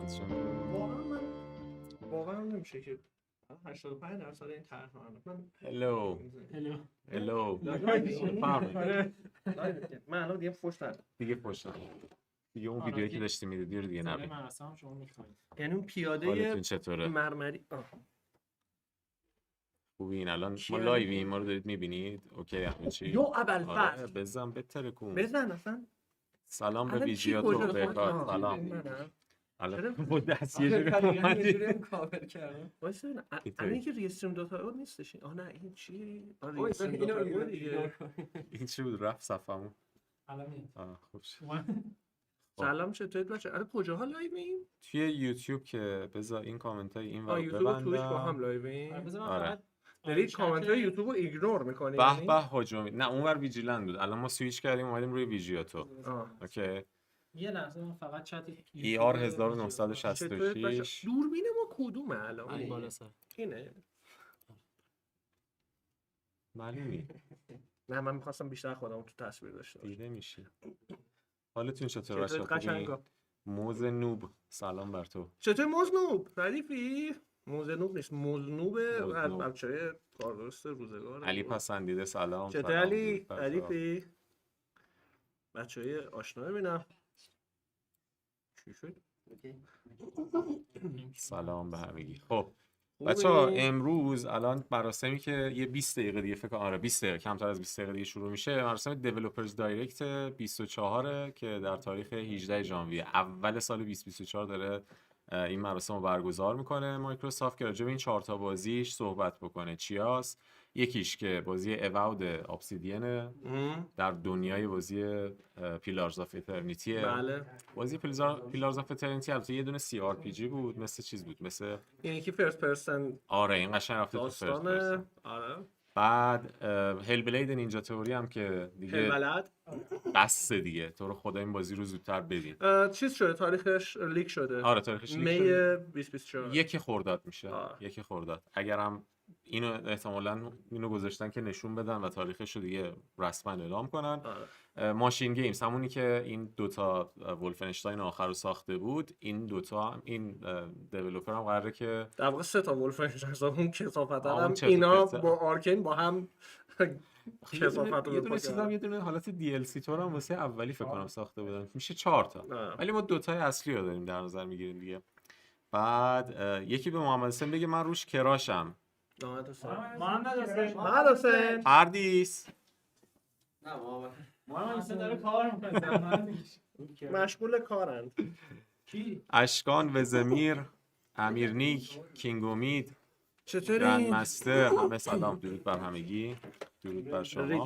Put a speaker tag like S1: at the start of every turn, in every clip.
S1: پرفورمنسشون.
S2: واقعا نمیشه که 85% این طرح من
S1: هلو
S2: من الان دیگه فوش ندارم
S1: دیگه پشتم دیگه اون ویدیویی که داشتی میدیدی رو دیگه نبین.
S3: مراسم شما میخواید
S2: یعنی اون پیاده
S1: حالتون چطوره؟
S2: مرمری
S1: خوبین؟ الان ما لایویم، ما رو دارید میبینید؟ اوکی همه چی؟
S2: یو ابوالفضل
S1: بزن بهتره کن.
S2: بزن اصلا.
S1: سلام به
S2: الان
S1: ویژیاتو
S2: چی کجا
S1: بهکار. سلام.
S2: منم
S1: الان با دست یه جوری
S3: کاور کردم.
S2: وایسا الان که ریستریم دوتا نیستش. نه این چی؟
S3: اینو
S2: دیگه.
S1: این چی بود رفت صفمون؟
S3: الان میاد.
S1: خوب شد.
S2: سلام چطورید بچه؟ الان کجاها لایویم؟
S1: توی یوتیوب که بذار این کامنتای این ور
S2: یوتیوب و تویچ با
S1: ببندم.
S2: هم لایویم.
S1: آره.
S2: دارید کامنت های یوتیوب رو ایگنور میکنی؟
S1: به به حاج امید. نه اونور ویجیلند بود، الان ما سویچ کردیم اومدیم روی ویژیاتو. اوکی.
S3: یه لحظه من فقط چت
S1: ای آر 1966.
S2: دوربین ما کدومه الان؟
S3: این بالا سر
S2: اینه.
S1: معلومی.
S2: نه من می‌خواستم بیشتر خودم تو تصویر داشته باشم.
S1: دیده میشه. حالتون چطور
S2: چطور
S1: بچه‌ها؟
S2: قشنگا؟
S1: موز نوب سلام بر تو.
S2: چطور مزنوب؟ ردیفی؟ موزنوب نیست، مزنوبه.
S1: مزنوب.
S2: بچه‌های کاردرست روزگار.
S1: علی پسندیده سلام.
S2: چطور علی؟ ردیفی؟ بچه‌های آشنا ببینم. چی شد؟
S1: سلام به همگی. خب بچه‌ها امروز الان مراسمی که یه 20 دقیقه دیگه فکر کنم، آره 20 دقیقه کمتر از 20 دقیقه دیگه شروع میشه، مراسم دیولپرز دایرکت 24 که در تاریخ 18 ژانویه اول سال 2024 داره این مراسم رو برگزار میکنه مایکروسافت که راجع به این 4 تا بازیش صحبت بکنه. چیاس؟ یکیش که بازی اواود ابسیدین در دنیای بازی پیلارز آف اترنیتی.
S2: بله.
S1: بازی پیلارز آف اترنیتی البته یه دونه سی آر پی جی بود، مثل چیز بود، مثل
S2: یعنی که فرست پرسن.
S1: آره این قشنگ رفته تو فرست پرسن.
S2: آره.
S1: بعد هل بلید نینجا تئوری هم که دیگه
S2: بلد
S1: بس دیگه تو رو خدا این بازی رو زودتر ببین.
S2: چیز شده تاریخش لیک شده.
S1: آره تاریخش لیک
S2: می
S1: شده.
S2: 2024
S1: 1 خرداد میشه. 1 خرداد. اگرم اینو احتمالاً اینو گذاشتن که نشون بدن و تاریخش رو دیگه رسما اعلام کنن. ماشین گیمز همونی که این دوتا ولفنشتاین آخر رو ساخته بود، این دوتا هم این دیولپر هم قراره که
S2: در واقع 3 تا ولفنشتاین اون کثافت هم اینا با آرکین با هم کثافت رو
S1: یه دونه چیزام یه دونه حالت دی ال سی طور هم واسه اولی فکر کنم ساخته بودن، میشه 4 تا. ولی ما 2 تای اصلی رو داریم در نظر میگیریم دیگه. بعد یکی به محمد حسین بگه من روش کراشم.
S2: محمد حسین
S1: پردیس.
S3: نه محمد حسین داره کار میکنه.
S2: مشغول کارند.
S3: کی؟
S1: اشکان وزمیر، امیرنیک، کینگ امید،
S2: چطوری؟
S1: گرند مستر، همه سلام، درود بر همگی، درود بر شما.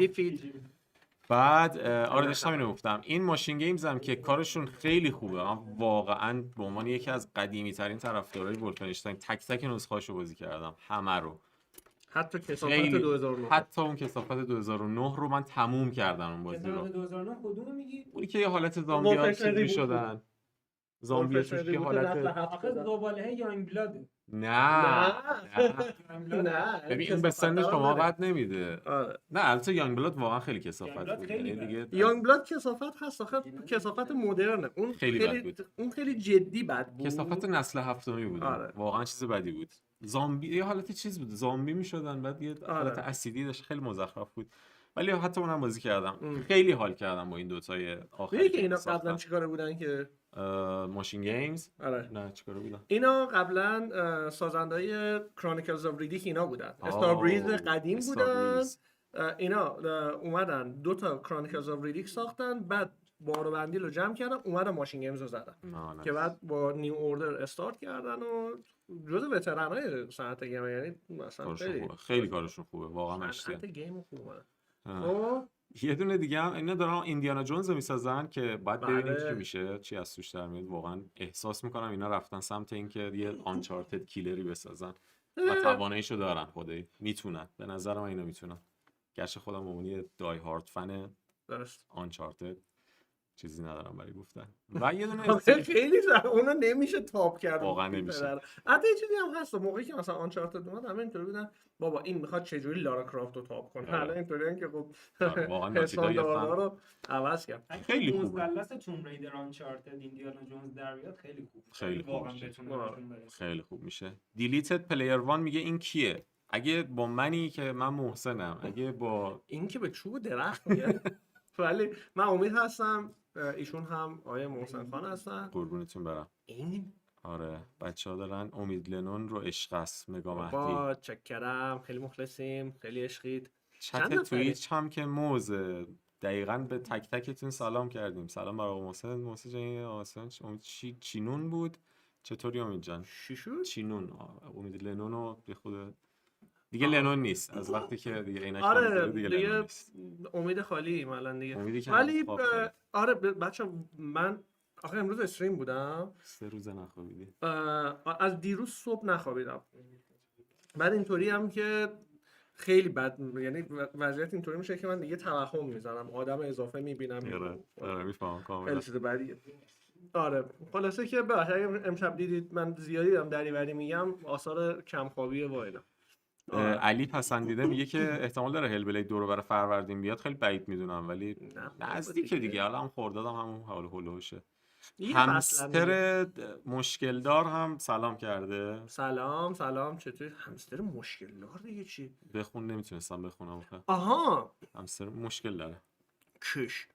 S1: بعد آره داشتم اینو گفتم، این ماشین گیمز هم که کارشون خیلی خوبه، واقعا به عنوان یکی از قدیمی ترین طرفدارای ولفنشتاین تک تک نسخه‌اشو بازی کردم، همه رو،
S2: حتی کثافت 2009،
S1: حتی اون کثافت 2009 رو من تموم کردم. اون بازی رو
S3: 2009 کدومو میگی؟
S1: اونی که یه حالت زامبی‌ها چیزی شدن، زامبی‌ها توش یه حالت
S3: آخه دوباره یانگ بلاد.
S1: نه ببین این به سن شما قد نمیده. نه البته یانگ بلاد واقعا خیلی کثافت بود.
S2: دیگه یانگ بلاد کثافت هست، آخه کثافت مدرنه. اون خیلی جدی بد بود.
S1: کثافت نسل هفتمی بود. واقعا چیز بدی بود. زامبی یه حالت چیز بود، زامبی میشدن بعد یه حالت اسیدی داشت، خیلی مزخرف بود. ولی حتی اونم بازی کردم. خیلی حال کردم با این دوتای آخری
S2: که اینا قبلا چیکاره بودن که
S1: ماشین گیمز.
S2: آره
S1: نه چیکاره بودن
S2: اینا؟ قبلا سازندهای کرونیکلز اف ریدیک اینا بودن. استار بریز قدیم بودن. اینا اومدن 2 تا کرونیکلز اف ریدیک ساختن، بعد بارو بندی رو جمع کردن، اومدن ماشین گیمز رو زدن که بعد با نیو اوردر استارت کردن و جزء وترانای صنعت گیم. یعنی مثلا
S1: خیلی کارشون خوبه واقعا.
S2: صنعت گیم خوبه.
S1: یه دونه دیگه هم اینا دارن ایندیانا جونز رو میسازن که بعد ببینیم چی میشه، چی از توش در میاد. واقعا احساس میکنم اینا رفتن سمت اینکه یه آنچارتد کیلری بسازن و تواناییشو دارن، خدایی میتونن. به نظر من اینا میتونن. گرچه خودم اونی دای هارد فن
S2: درست
S1: آنچارتد، چیزی ندارم برای گفتن. و یه دونه
S2: خیلی اونو نمیشه تاپ کرد
S1: واقعا نمیشه.
S2: حتی یه چیزی هم هست موقعی که مثلا آنچارتد اومد همه اینطوری بودن بابا این میخواد چجوری لارا کرافت رو تاپ کنه. حالا اینطوریه که خب
S1: واقعا
S2: پرسونا رو عوض کرد.
S1: خیلی خوبه.
S3: مثلث توم ریدر آنچارتد ایندیانا جونز در بیاد خیلی خوب.
S1: خیلی
S3: واقعا
S1: خوب
S3: بتونه
S1: خیلی خوب میشه. دیلیتد پلیر 1 میگه این کیه؟ اگه با منی که من محسنم، اگه با
S2: این که به چوب درخت میگه. ولی من امید هستم ایشون هم آیه محسن خان هستن.
S1: قربونتون برم.
S2: این
S1: آره بچه‌ها دارن امید لنون رو عشق است مگا
S2: با
S1: مهدی.
S2: چکرم خیلی مخلصیم خیلی عشقید.
S1: چت توییچ هم که موزه دقیقاً به تک تکتون سلام کردیم. سلام برای محسن جان. امید چینون بود. چطوری امید جان؟
S2: چی شد؟
S1: چینون. امید لنون رو به خود دیگه لنون نیست از وقتی که دیگه عینک
S2: آره
S1: دیگه لنون نیست.
S2: امید خالی الان دیگه.
S1: امیدی که
S2: ولی آره بچه من آخه امروز استریم بودم
S1: 3 روز نخوابیدی.
S2: از دیروز صبح نخوابیدم. بعد اینطوری هم که خیلی بد، یعنی وضعیت اینطوری میشه که من دیگه توهم میزنم، آدم اضافه میبینم.
S1: آره میفهمم کاملا.
S2: خیلی چیز بدیه. آره خلاصه که امشب دیدید من زیادی دارم دریوری میگم، آثار کمخوابی و اینا.
S1: علی پسندیده میگه که احتمال داره هل بلید 2 رو برای فروردین بیاد. خیلی بعید میدونم ولی نزدیکه دیگه. حالا هم خوردادم همون حال هولوشه. همستر مشکل دار هم سلام کرده.
S2: سلام چطوری؟ همستر مشکل دار دیگه چی؟
S1: بخون نمیتونستم بخونم.
S2: آها
S1: همستر مشکل داره.
S2: کش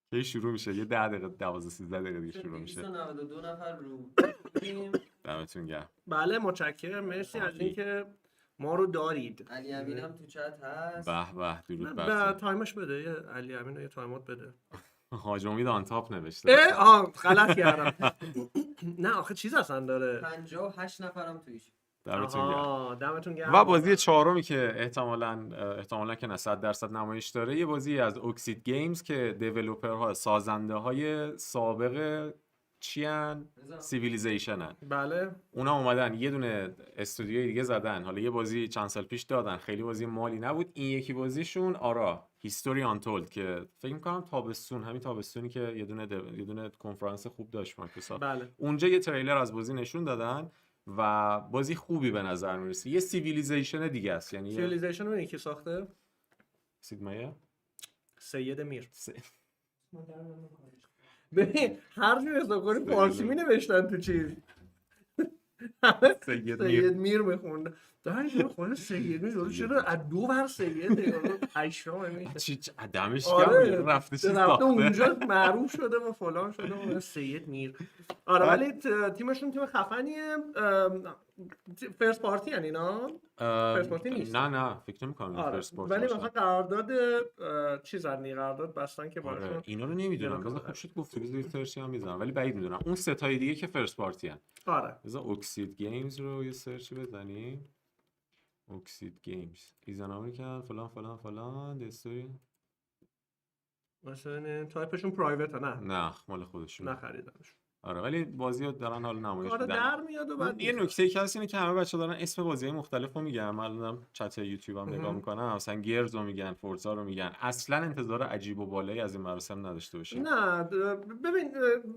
S1: کی شروع میشه؟ یه 10 دقیقه 12 13 دقیقه دیگه شروع میشه.
S3: 292 نفر رو
S1: دمتون گرم.
S2: بله متشکرم، مرسی از اینکه ما رو دارید.
S3: علی امین هم تو چت هست.
S1: به به درود بر تو.
S2: تایمش بده یه علی امین رو یه تایمات بده.
S1: حاج امید آن تاپ نوشته.
S2: غلط کردم. نه آخه چیز اصلا داره.
S3: 58 نفرم تویش.
S1: دمتون گرم. و بازی چهارمی که احتمالاً که نه 100% نمایش داره، یه بازی از اکسید گیمز که دیولپرها سازنده های سابق چیان سیویلیزیشنن.
S2: بله
S1: اونا اومدن یه دونه استودیوی دیگه زدن. حالا یه بازی چند سال پیش دادن، خیلی بازی مالی نبود. این یکی بازیشون هیستوری آنتولد که فکر می‌کنم همین تابستونی که یه دونه کنفرانس خوب داشت مایکروسافت.
S2: بله.
S1: اونجا یه تریلر از بازی نشون دادن و بازی خوبی به نظر میرسه. یه سیویلیزیشن دیگه است. یعنی
S2: سیویلیزیشن رو کی ساخته؟
S1: سیدمایه؟
S2: سید میر. ببین هر جور حساب کنی فارسی می نوشتن تو چیز. سید میر میخوند. در اینجا خود سید میر چرا از 2 بر سید هشتم میشه.
S1: چی آدمش کم رفته چیز ساخته.
S2: اونجا معروف شده و فلان شده و سید میر. آره ولی تیمشون تیم خفنیه. فرست پارتی ان اینا. فرست پارتی نیست.
S1: نه فکر نمی‌کنم فرست پارتی
S2: ولی مثلا قرارداد قرارداد بستن که باشون.
S1: اینا رو نمیدونم. بذار خوب شد گفت بذار سرچ هم میزنم ولی بعید میدونم. اون ستای دیگه که فرست پارتی ان.
S2: آره
S1: بذار اکسید گیمز رو یه سرچ بزنیم. اکسید گیمز ایزن امریکن فلان دستوری.
S2: مثلا تایپشون پرایوت
S1: نه مال خودشون
S2: نخریدنش.
S1: آره ولی بازیو دارن حالا نمایش میدن.
S2: در میاد و بعد
S1: یه نکته که هست اینه که همه بچه‌ها دارن اسم بازی‌های مختلفو میگن. من الانم چت یوتیوب هم نگاه میکنم، مثلا گیرز رو میگن، فورزا رو میگن. اصلا انتظار عجیب و بالایی از این مراسم نداشته باشین.
S2: نه ببین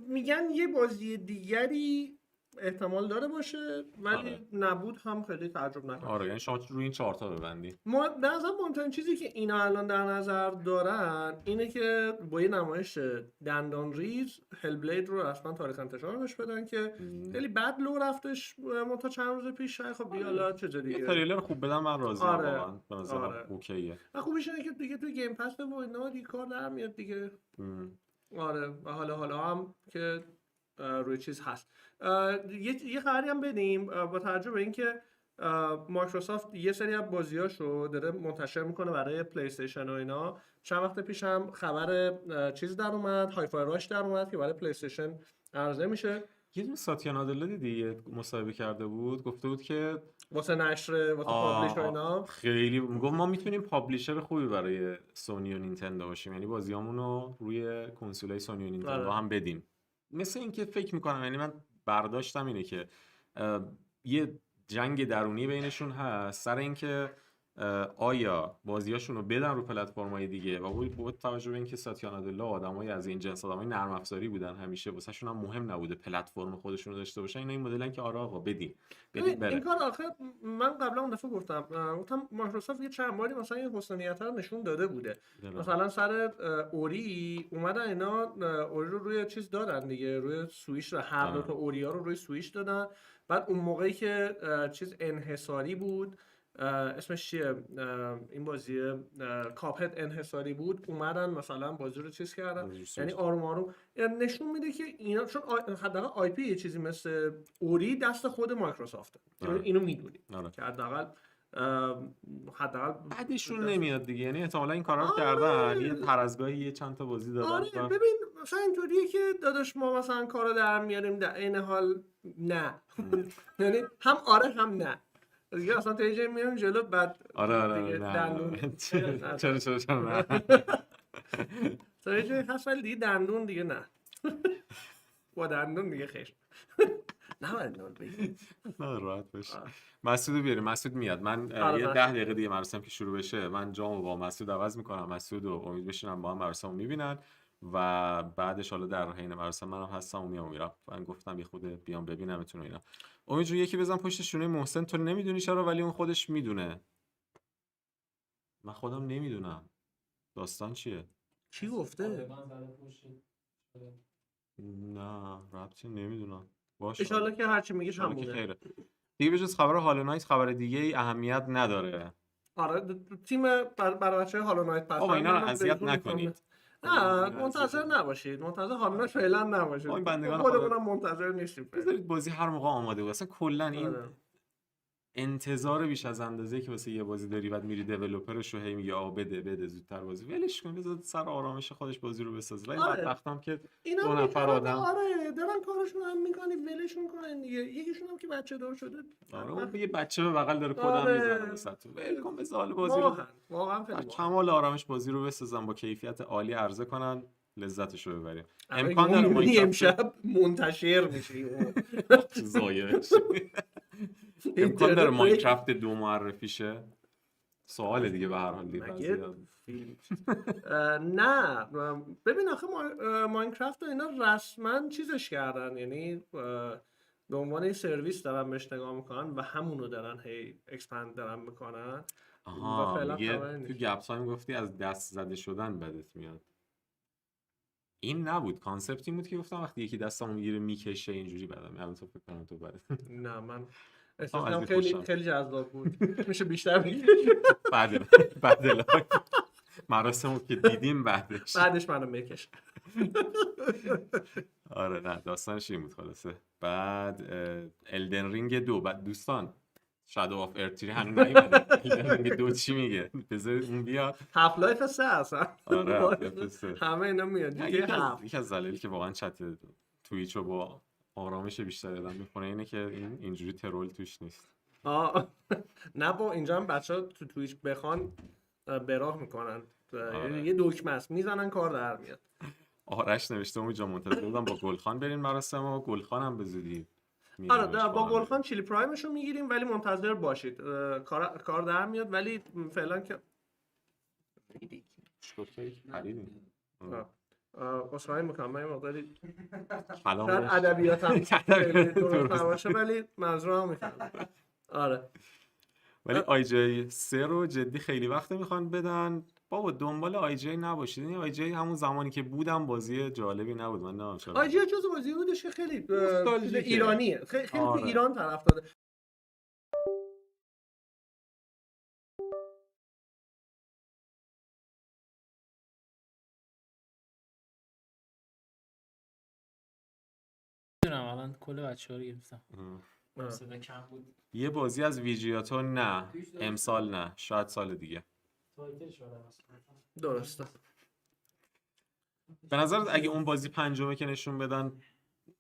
S2: میگن یه بازی دیگری احتمال داره باشه ولی نبود هم خیلی تعجب نکنید.
S1: آره یعنی شما روی این 4 تا ببندید.
S2: به نظر مهمترین چیزی که اینا الان در نظر دارن اینه که با یه نمایش دندان ریز هل بلید رو اصلا تاریخ انتشارش بدن که خیلی بد لو رفتش تا چند روز پیش. خب دیگه حالا چه دیگه
S1: تریلر خوب بدن من راضیم واقعا. به نظرم اوکیه.
S2: خوبیش اینه که دیگه تو گیم پس و اینا دیگه کار در میاد دیگه. آره و حالا هم که روی چیز هست. یه خبری هم بدیم با توجه به اینکه مایکروسافت یه سری از بازیاشو داره منتشر میکنه برای پلی استیشن و اینا. چند وقت پیش هم خبر چیز در اومد، های فای راش در اومد که برای پلی استیشن عرضه میشه.
S1: یه دونه ساتیا نادلا دیدی مصاحبه کرده بود، گفته بود که
S2: واسه نشر واسه پابلیش و اینا
S1: خیلی میگم ما میتونیم پابلیشر خوبی برای سونی و نینتندو باشیم، یعنی بازیامونو روی کنسولای سونی و نینتندو هم بدیم. مثل اینکه فکر میکنم، یعنی من برداشتم اینه که یه جنگ درونی بینشون هست سر اینکه آیا بازیاشون رو بدن رو پلتفرم‌های دیگه و با توجه به اینکه ساتیا نادلا آدمای از این جنس آدمای نرم افزاری بودن همیشه واسهشون هم مهم نبوده پلتفرم خودشون رو داشته باشن، اینا این مدلن که آره آقا بدین بره.
S2: این کار آخه من قبلا اون دفعه گفتم مایکروسافت یه چند باری مثلا این حسنیت رو نشون داده بوده. مثلا سر اوری اومدن اینا اوری رو روی چیز دادن دیگه، روی سویچ رو هر دو تا اوریا رو روی سویچ دادن. بعد اون موقعی که چیز انحصاری بود، اسمش چیه این بازی کاپهد انحصاری بود، اومدن مثلا بازی رو چیز کردن. یعنی آروم آروم نشون میده که اینا چون حداقل آی پی یه چیزی مثل اوری دست خود مایکروسافته. اینو میدونی که حداقل
S1: بعدشون نمیاد دیگه، یعنی احتمالاً این کارا رو کردن یه هر از گاهی یه چند تا بازی دادن.
S2: ببین مثلا اینطوریه که داداش ما مثلا کارو در میاریم در این حال نه یعنی هم آره هم نه دیگه، اصلا تا یه جایی میام جلو بعد
S1: آره
S2: دندون
S1: چرا نه
S2: تا یه جایی هست ولی دیگه دندون دیگه نه با دندون دیگه خیر نه بگیم
S1: نه راحت باش. مسعودو بیاریم، مسعود میاد. من یه 10 دقیقه دیگه مراسم که شروع بشه من جامو با مسعود عوض میکنم، مسعود و امید بشینم با هم مراسمو میبینن و بعدش حالا در حین مراسم منم هستم و میرم. من گفتم یه خود بیام ببینمتون و اینا. امید جون یکی بزن پشت شونه محسن، تو نمیدونی چرا ولی اون خودش میدونه. من خودم نمیدونم داستان چیه.
S2: چی گفته؟
S1: نه ربطی نمیدونم. باشه
S2: ان شاءالله که هرچی میگیش هم بوده.
S1: خیره. دیگه بجز خبر هالو نایت خبر دیگه ای اهمیت نداره.
S2: آره تیم برای بچه‌های هالو نایت پس
S1: آقا اینا رو اذیت نکنید.
S2: نه منتظر نباشید، منتظر هالو نایت فعلا نباشید. خودمونم منتظر نیستیم.
S1: بذارید بازی هر موقع آماده باشه. اصلا کلا این انتظار بیش از اندازه که واسه یه بازی داری بعد میری دیولپرش رو هی میگه آ بده زودتر بازی ولش کن، بذار سر آرامش خودش بازی رو بسازه. ولی بدبختم که دو نفر آدم
S2: آره دارن کارشون هم میکنی ولشون کنن دیگه. یکیشون هم که بچه دار شده.
S1: آره اون یه بچه به بغل داره کدام میزنه واسه تو. ول کن بذار بازی رو
S2: واقعا خیلی
S1: کمال آرامش بازی رو بسازن با کیفیت عالی عرضه کنن لذتش رو ببریم.
S2: امکان داره ماینکرافت امشب منتشر میشه
S1: زایه امکان داره ماینکرافت 2 معرفی شه. سوال دیگه به هر حال دیگه
S2: نه ببین آخه ماینکرافت اینا رسما چیزش کردن، یعنی به عنوان این سرویس دارن بهش نگاه میکنن و همونو دارن هی اکسپند دارن میکنن.
S1: آها میگه تو گپس هم گفتی از دست زده شدن بدت میاد. این نبود کانسپت این بود که گفتم وقتی یکی دستمو میگیره میکشه اینجوری بدم الان تو فکر کنم تو بعد
S2: نه من احساس خیلی جذاب بود. میشه بیشتر بگی
S1: بعد مراسمو که دیدیم بعدش
S2: منو میکشه.
S1: آره نه داستانش این بود خلاصه. بعد الدن رینگ 2 بعد دوستان شادو آف ارتری هنوز نیومده. الدن رینگ 2 چی میگه؟ بذارید اون بیاد.
S2: هاف لایف 3 اصلا.
S1: آره
S2: همه اینا میاد.
S1: یکی از دلایلی که واقعا چت توییچ رو با آرامش بیشتر دادن میخونه اینه که اینجوری ترول توش نیست.
S2: نه با اینجا هم بچه‌ها تو توییچ بخوان براه میکنن. یه دکمه است میزنن کار در میاد.
S1: آرش نوشته اونجا منتظر بودم با گلخان برین مراسم و گلخان هم به زودی.
S2: آره با گلخان چیلی پرایمش رو میگیریم ولی منتظر باشید کار در میاد. ولی فعلا که اصلاحی میکنم من یه مقداری شاید ادبیاتم درست نباشه ولی منظورم میکنم. آره
S1: ولی آی جی 3 رو جدی خیلی وقت میخوان بدن. بابا دنبال آی جی نباشید. این آی جی همون زمانی که بودم بازی جالبی نبود. من نمیدونم چرا
S2: آی جی جزو بازی بودش که خیلی ایرانیه، خیلی تو ایران طرف داده.
S4: الان کل بچه‌ها رو گرفتم.
S3: صدا کم بود.
S1: یه بازی از ویجیاتو نه امسال نه شاید سال دیگه.
S2: درسته.
S1: به نظرت اگه اون بازی پنجمه که نشون بدن،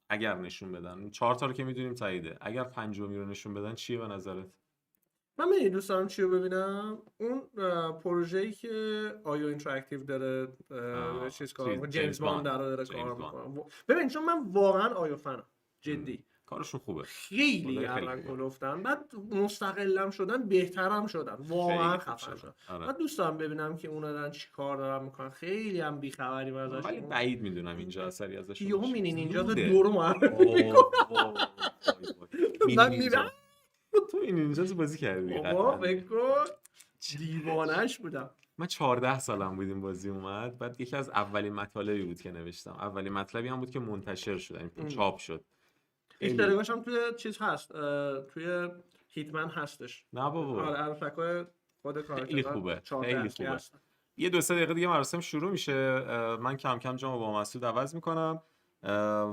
S1: اگر نشون بدن 4 تا رو که میدونیم تاییده، اگر پنجمی رو نشون بدن چیه به نظرت؟
S2: من میدونی دوست دارم چی رو ببینم. اون پروژه‌ای که آیو اینتراکتیو داره چیز کار می‌کنه، جیمز باند داره کار می‌کنه. ببین چون من واقعا آیو فنم جدی
S1: کارشون خوبه.
S2: خیلی الان گفتن، بعد مستقلم شدن، بهترم شدن، واقعا خفن شدن. من دوست دارم ببینم که اونا دارن چی کار دارن میکنن. خیلی هم بیخبریم ازش،
S1: ولی بعید میدونم اینجا اثری ازشون
S2: یهو
S1: باشه.
S2: می‌بینین اینجا تا دور معرفی من میرم
S1: تو این اینجا بازی کردی
S2: بابا بگو دیوانه‌اش بودم.
S1: من 14 سالم بود این بازی اومد. بعد یکی از اولین مطالبی بود که نوشتم، اولین مطلبی هم بود که منتشر شد، این چاپ شد.
S2: اشتراکش هم توی چیز هست، توی هیتمن هستش.
S1: نه بابا
S2: آره عروسکای خود کارکتر
S1: خیلی خوبه، خیلی خوبه. یه 2-3 دقیقه دیگه مراسم شروع میشه. من کم کم جامو با مسعود عوض میکنم،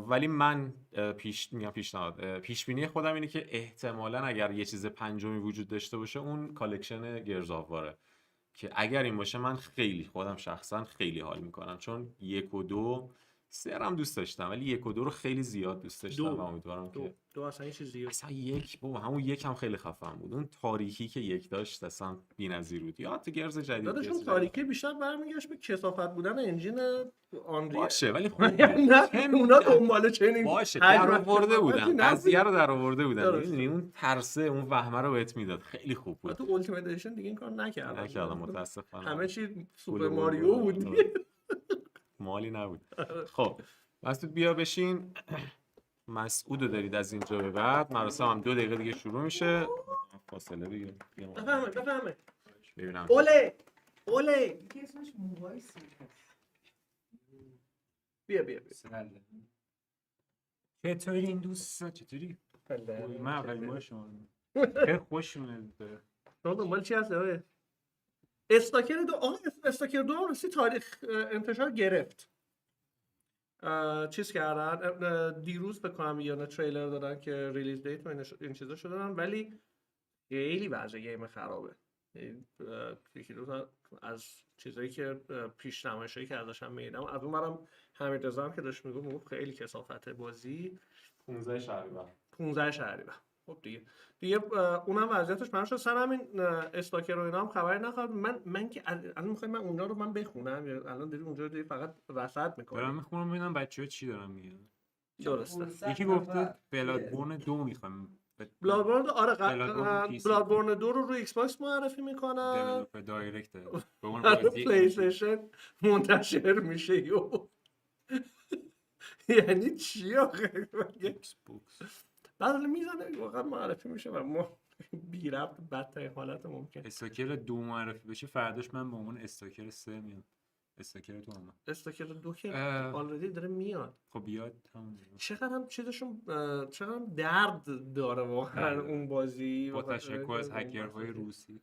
S1: ولی من پیش بینی خودم اینه که احتمالاً اگر یه چیز پنجمی وجود داشته باشه اون کالکشن گرزاواره، که اگر این باشه من خیلی خودم شخصا خیلی حال میکنم، چون 1 و 2 3 هم دوست داشتم ولی 1 و 2 رو خیلی زیاد دوست داشتم و امیدوارم که
S2: دو اصلا یه چیز دیگه.
S1: اصلا 1 بابا همون 1 هم خیلی خفن بود. اون تاریکی که 1 داشت اصلا بی‌نظیر بود. یا تو گرز جدید
S2: داداشون تاریکی بیشتر برمیگشت به کثافت بودن انجین آنریل
S1: باشه ولی خوب
S2: نه اونا دنبال چنین
S1: باشه در آورده بودن، قضیه رو در آورده بودن. میدونی اون ترسه اون وهمه رو بهت میداد، خیلی خوب بود.
S2: تو التیمیت ادیشن دیگه این کار نکردم
S1: متاسفانه.
S2: همه چی سوپر ماریو بود
S1: مالی نبود. خب مسعود بیا بشین. مسعودو دارید از اینجا به بعد. مراسم هم 2 دقیقه دیگه شروع میشه. فاصله بگیریم
S2: بفهمه
S1: ببینم.
S2: اوله
S3: که اسمش موبایسی.
S2: بیا
S5: چطوری این دوستا؟ چطوری؟ من اولین بار شما خیلی خوش اومد.
S2: دنبال چی هست؟ استاکر 2 استاکر 2 رسی تاریخ انتشار گرفت. چیز کردن دیروز به کنم ایندیانا تریلر دادن که ریلیز دیت و این چیزا شدن، ولی خیلی وضع گیم خرابه. یکی دو تا از چیزایی که پیش نمایشایی که ازش هم میدیدم، از اون برم حمیدرضا هم که داشت میگفت خیلی کثافت بازی.
S1: 15
S2: شهریور. خب دیگه اونم وضعیتش من شد سر همین استاکر و اینا هم خبری نخواد. من که الان میخوام من اونجا رو من بخونم یا الان دیدی اونجا دیگه فقط رصد میکنم.
S5: دارم میخونم ببینم بچه‌ها چی دارن میگن.
S2: درسته.
S5: یکی گفته بلادبورن 2 میخوام.
S2: بلادبورن آره بلادبورن 2 رو روی ایکس باکس معرفی میکنن.
S5: دیولپر دایرکت به اون
S2: پلی استیشن منتشر میشه یعنی چی آخه
S5: ایکس باکس
S2: بعد میزنه واقعا معرفی میشه و ما بی ربط بدترین حالت ممکن.
S5: استاکر 2 معرفی بشه فرداش من به عنوان استاکر 3 میام. استاکر 2 هم
S2: استاکر 2 که آلردی داره میاد.
S5: خب بیاد همون.
S2: چقدر هم چیزشون چقدر درد داره واقعا اون بازی.
S5: با تشکر از هکرهای روسی.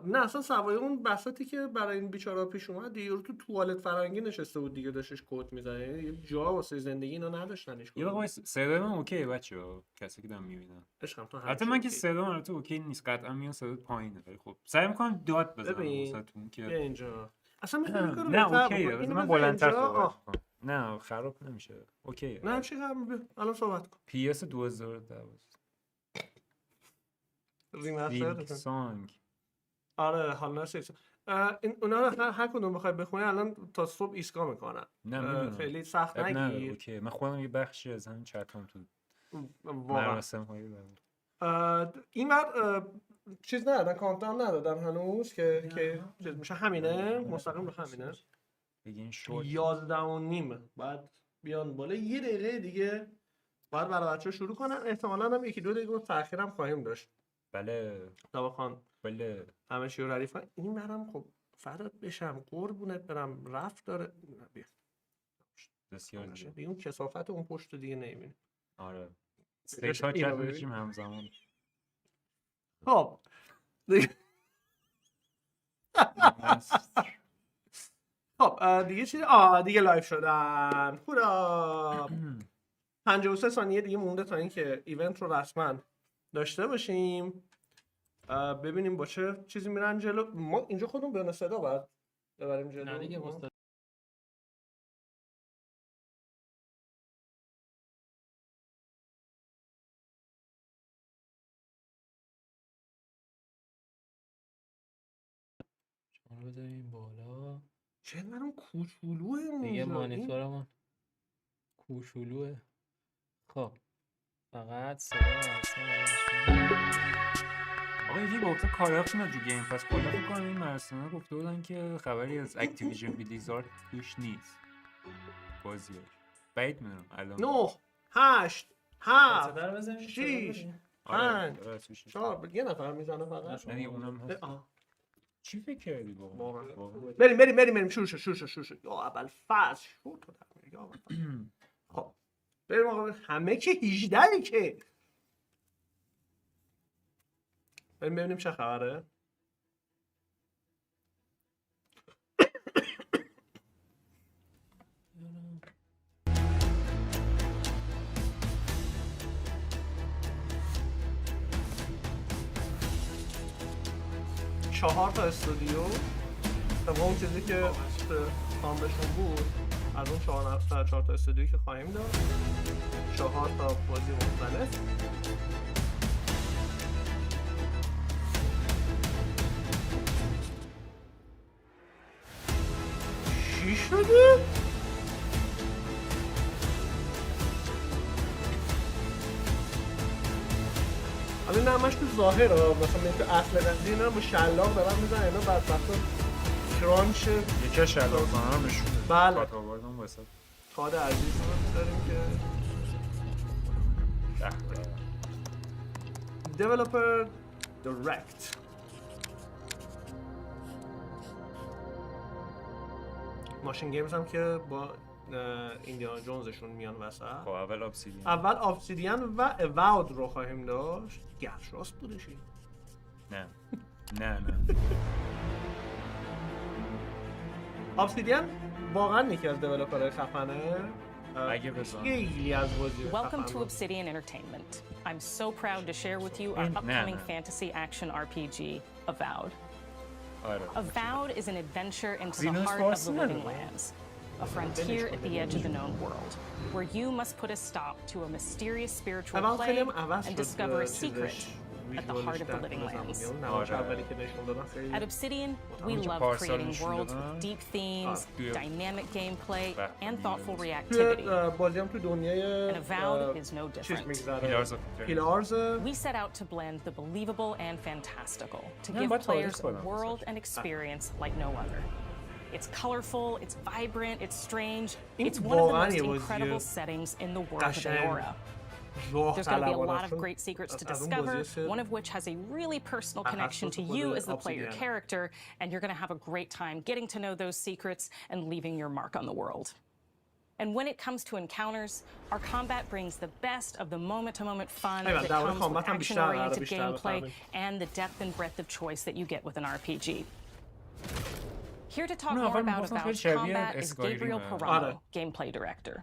S2: نه اصلا سوای اون بساطی که برای این بیچاره‌ها پیش اومد یه رو تو توالت فرنگی نشسته بود دیگه داشتش کد می‌زنه. یه جا واسه زندگی اینا نداشتنش.
S5: یه واقعا صدای من اوکی بچه‌ها کسی که دارم می‌بینن.
S2: عشقم تو
S5: حتی من که صدام البته اوکی نیست قطعا میاد صدا پایینه ولی خب سعی می‌کنم داد بزنم واسهتون که
S2: اینجا اصلا می‌خوام کارو
S5: نه اوکیه من بلندتر صحبت کنم. نه خراب نمیشه اوکیه.
S2: نه چی خراب الان صحبت کن.
S5: پی اس 2012
S2: ریمستر
S5: سانگ.
S2: آره حالا نسیت اونا رو هر کدوم بخوای بخونی الان تا صبح ایسکا میکنن.
S5: نه میدونم
S2: خیلی سخت نگیر.
S5: اوکی من خودم یه بخشی از همین چتام تو مراسم هایی دارم.
S2: این بار چیز ندادن کانتان ندادن هنوز که چیز میشه همینه مستقیم به همینه.
S5: بگین شورت
S2: 11:30 بعد بیان بالا یه دقیقه دیگه بعد برای بچه‌ها شروع کنن. احتمالاً هم 1-2 دقیقه تأخیر هم خواهیم داشت.
S5: بله
S2: داوخان
S5: بله
S2: همه چی رو ردیف کن. این برام خب فدات بشم قربونت برم رفت داره بیا
S5: بسیار
S2: دیگه اون کثافت اون پشت دیگه نمیبینی.
S5: آره 3 تا چت داشتیم همزمان.
S2: خب خب دیگه چی؟ دیگه لایو شدن. هورا 53 ثانیه دیگه مونده تا اینکه ایونت رو رسما داشته باشیم. ببینیم با چه چیزی میرن جلو. ما اینجا خودمون بدون صدا باید ببریم جلو.
S4: نه دیگه شما رو بذاریم بالا.
S2: چه منم کوچولوه
S4: دیگه مانیتورمون کوچولوه. خب فقط صدا مراسم
S5: آقا یکی گفته کالاف میاد تو گیم پس کالاف کنم این مراسمه گفته بودن که خبری از اکتیویژن بلیزارد توش نیست بازیاش بعید میدونم الان
S2: 9 8 7
S3: صدا رو بزنیم
S2: 6
S5: آره،
S2: 5
S5: آره، توش نیست.
S2: 4 یه نفر میزنه فقط
S5: نه دیگه اونم هست
S2: آه.
S5: چی فکر کردی واقعا
S2: بریم شروع شد یا اول فاز شروع تو در میگه آقا. خب بریم آقا همه که 18 که بریم ببینیم چه خبره. چهار تا استودیو طبق اون چیزی که کامبشون بود از اون چهار تا استودیویی که خواهیم داشت 4 تا بازی مختلف. چی شده؟ حالا نه همش تو ظاهر ها مثلا من تو اصل قضیه اینا با شلاق دارن میزن اینا بعد وقتا کرانچ
S5: یکی از شلاق‌ها هم نشونه
S2: بله
S5: کات آوردم واسه
S2: کاد عزیز رو داریم که Developer Direct ماشین گیمز هم که با ایندیانا جونزشون میان وسط.
S5: خب
S2: اول ابسیدین و اوود رو خواهیم داشت. گرش راست بودشی
S5: نه
S2: ابسیدین واقعا یکی از دیولپرهای خفنه.
S5: اگه بزن
S2: خیلی از بازی
S6: Welcome to Obsidian Entertainment. I'm so proud to share with you our upcoming fantasy action RPG, Avowed. Avowed is an adventure into the heart of the Living Lands, a frontier at the edge of the known world, where you must put a stop to a mysterious spiritual plague and discover a secret at the heart of the Living Lands. At Obsidian, we love creating worlds with deep themes, dynamic gameplay, and thoughtful reactivity. And Avowed is no different. We set out to blend the believable and fantastical, to give players a world and experience like no other. It's colorful, it's vibrant, it's strange. It's one of the most incredible settings in the world of Aora. There's going to be a lot of great secrets to discover, one of which has a really personal connection to you as the player character, and you're going to have a great time getting to know those secrets and leaving your mark on the world. And when it comes to encounters, our combat brings the best of the moment-to-moment fun that comes with action-oriented gameplay and the depth and breadth of choice that you get with an RPG. Here to talk more about Avowed's combat is Gabriel Paramo, gameplay director.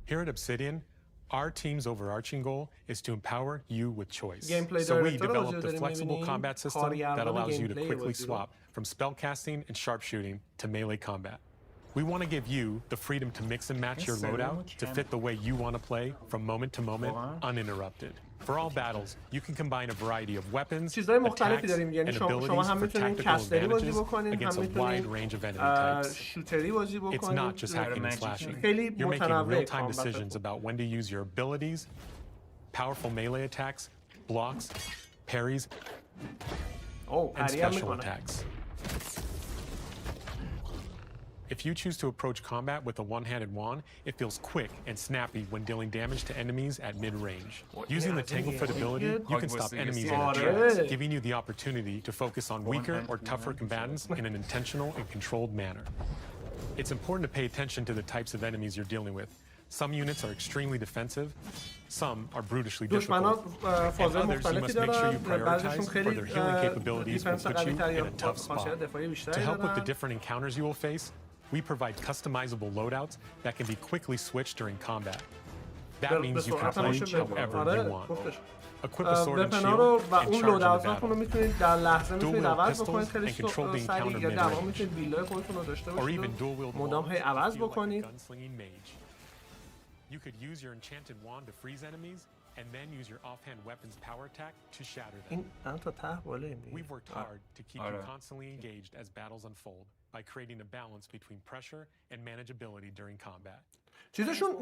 S7: Here at Obsidian, our team's overarching goal is to empower you with choice. So we developed a flexible combat system that allows you to quickly swap from spellcasting and sharpshooting to melee combat. We want to give you the freedom to mix and match your loadout to fit the way you want to play from moment to moment, uninterrupted. For all battles, you can combine a variety of weapons, attacks, and abilities for tactical advantages against a wide range of enemy types. It's not just hacking and slashing. You're making real-time decisions about when to use your abilities, powerful melee attacks, blocks, parries, and special attacks. If you choose to approach combat with a one-handed wand, it feels quick and snappy when dealing damage to enemies at mid-range. Using the Tanglefoot ability, you can stop enemies in their tracks, giving you the opportunity to focus on weaker or tougher combatants in an intentional and controlled manner. It's important to pay attention to the types of enemies you're dealing with. Some units are extremely defensive, some are brutally difficult, and others you must make sure you prioritize, or their healing capabilities will put you in a tough spot. To help with the different encounters you will face, we provide customizable loadouts that can be quickly switched during combat. That means you can play however you want. Equip a sword and shield and charge in the battle. Dual-wield pistols and control the encounter mid-range. Or even dual-wield wands to feel like a gunslinging mage. You could use your enchanted wand to freeze enemies, and then use your offhand weapon's power attack to shatter them. We've worked hard to keep you constantly engaged as battles unfold. by creating a balance between pressure and manageability during combat.
S2: چیزشون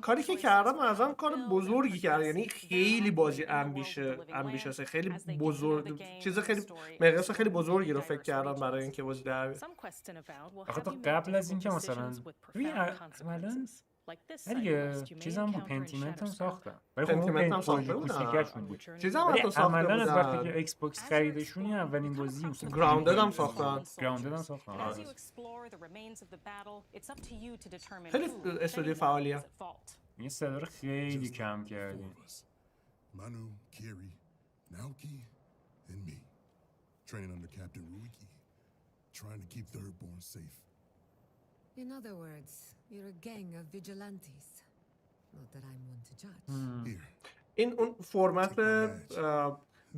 S2: کاری که کردم ازم کار بزرگی کرد، یعنی خیلی بازی امبیشسه، خیلی بزرگ، چیز خیلی مقیاس خیلی بزرگی رو فکر کردم برای اینکه بازی در بیاد.
S5: آخه تا قبل از اینکه مثلا ببین مثلا دیگه چیزام بود، پنتیمنت هم ساختم ولی خب
S2: پنتیمنت هم ساخته
S5: کوچیکشون بود.
S2: چیزام
S5: ولی
S2: حتی ساخته
S5: عملاً از وقتی
S2: بودن.
S5: که ایکس باکس خریدشونی اولین بازی
S2: گراوندد هم ساختن.
S5: گراوندد هم ساختن.
S2: خیلی استودیو فعالیه.
S5: این صدا رو خیلی کم کردیم.
S8: Manu, Kiri, Naoki, and me. Training under Captain Ruiki. Trying to keep Thirdborn safe.
S9: In other words, you're a gang of vigilantes. Not that I'm one to judge.
S8: Here.
S2: این اون فرمت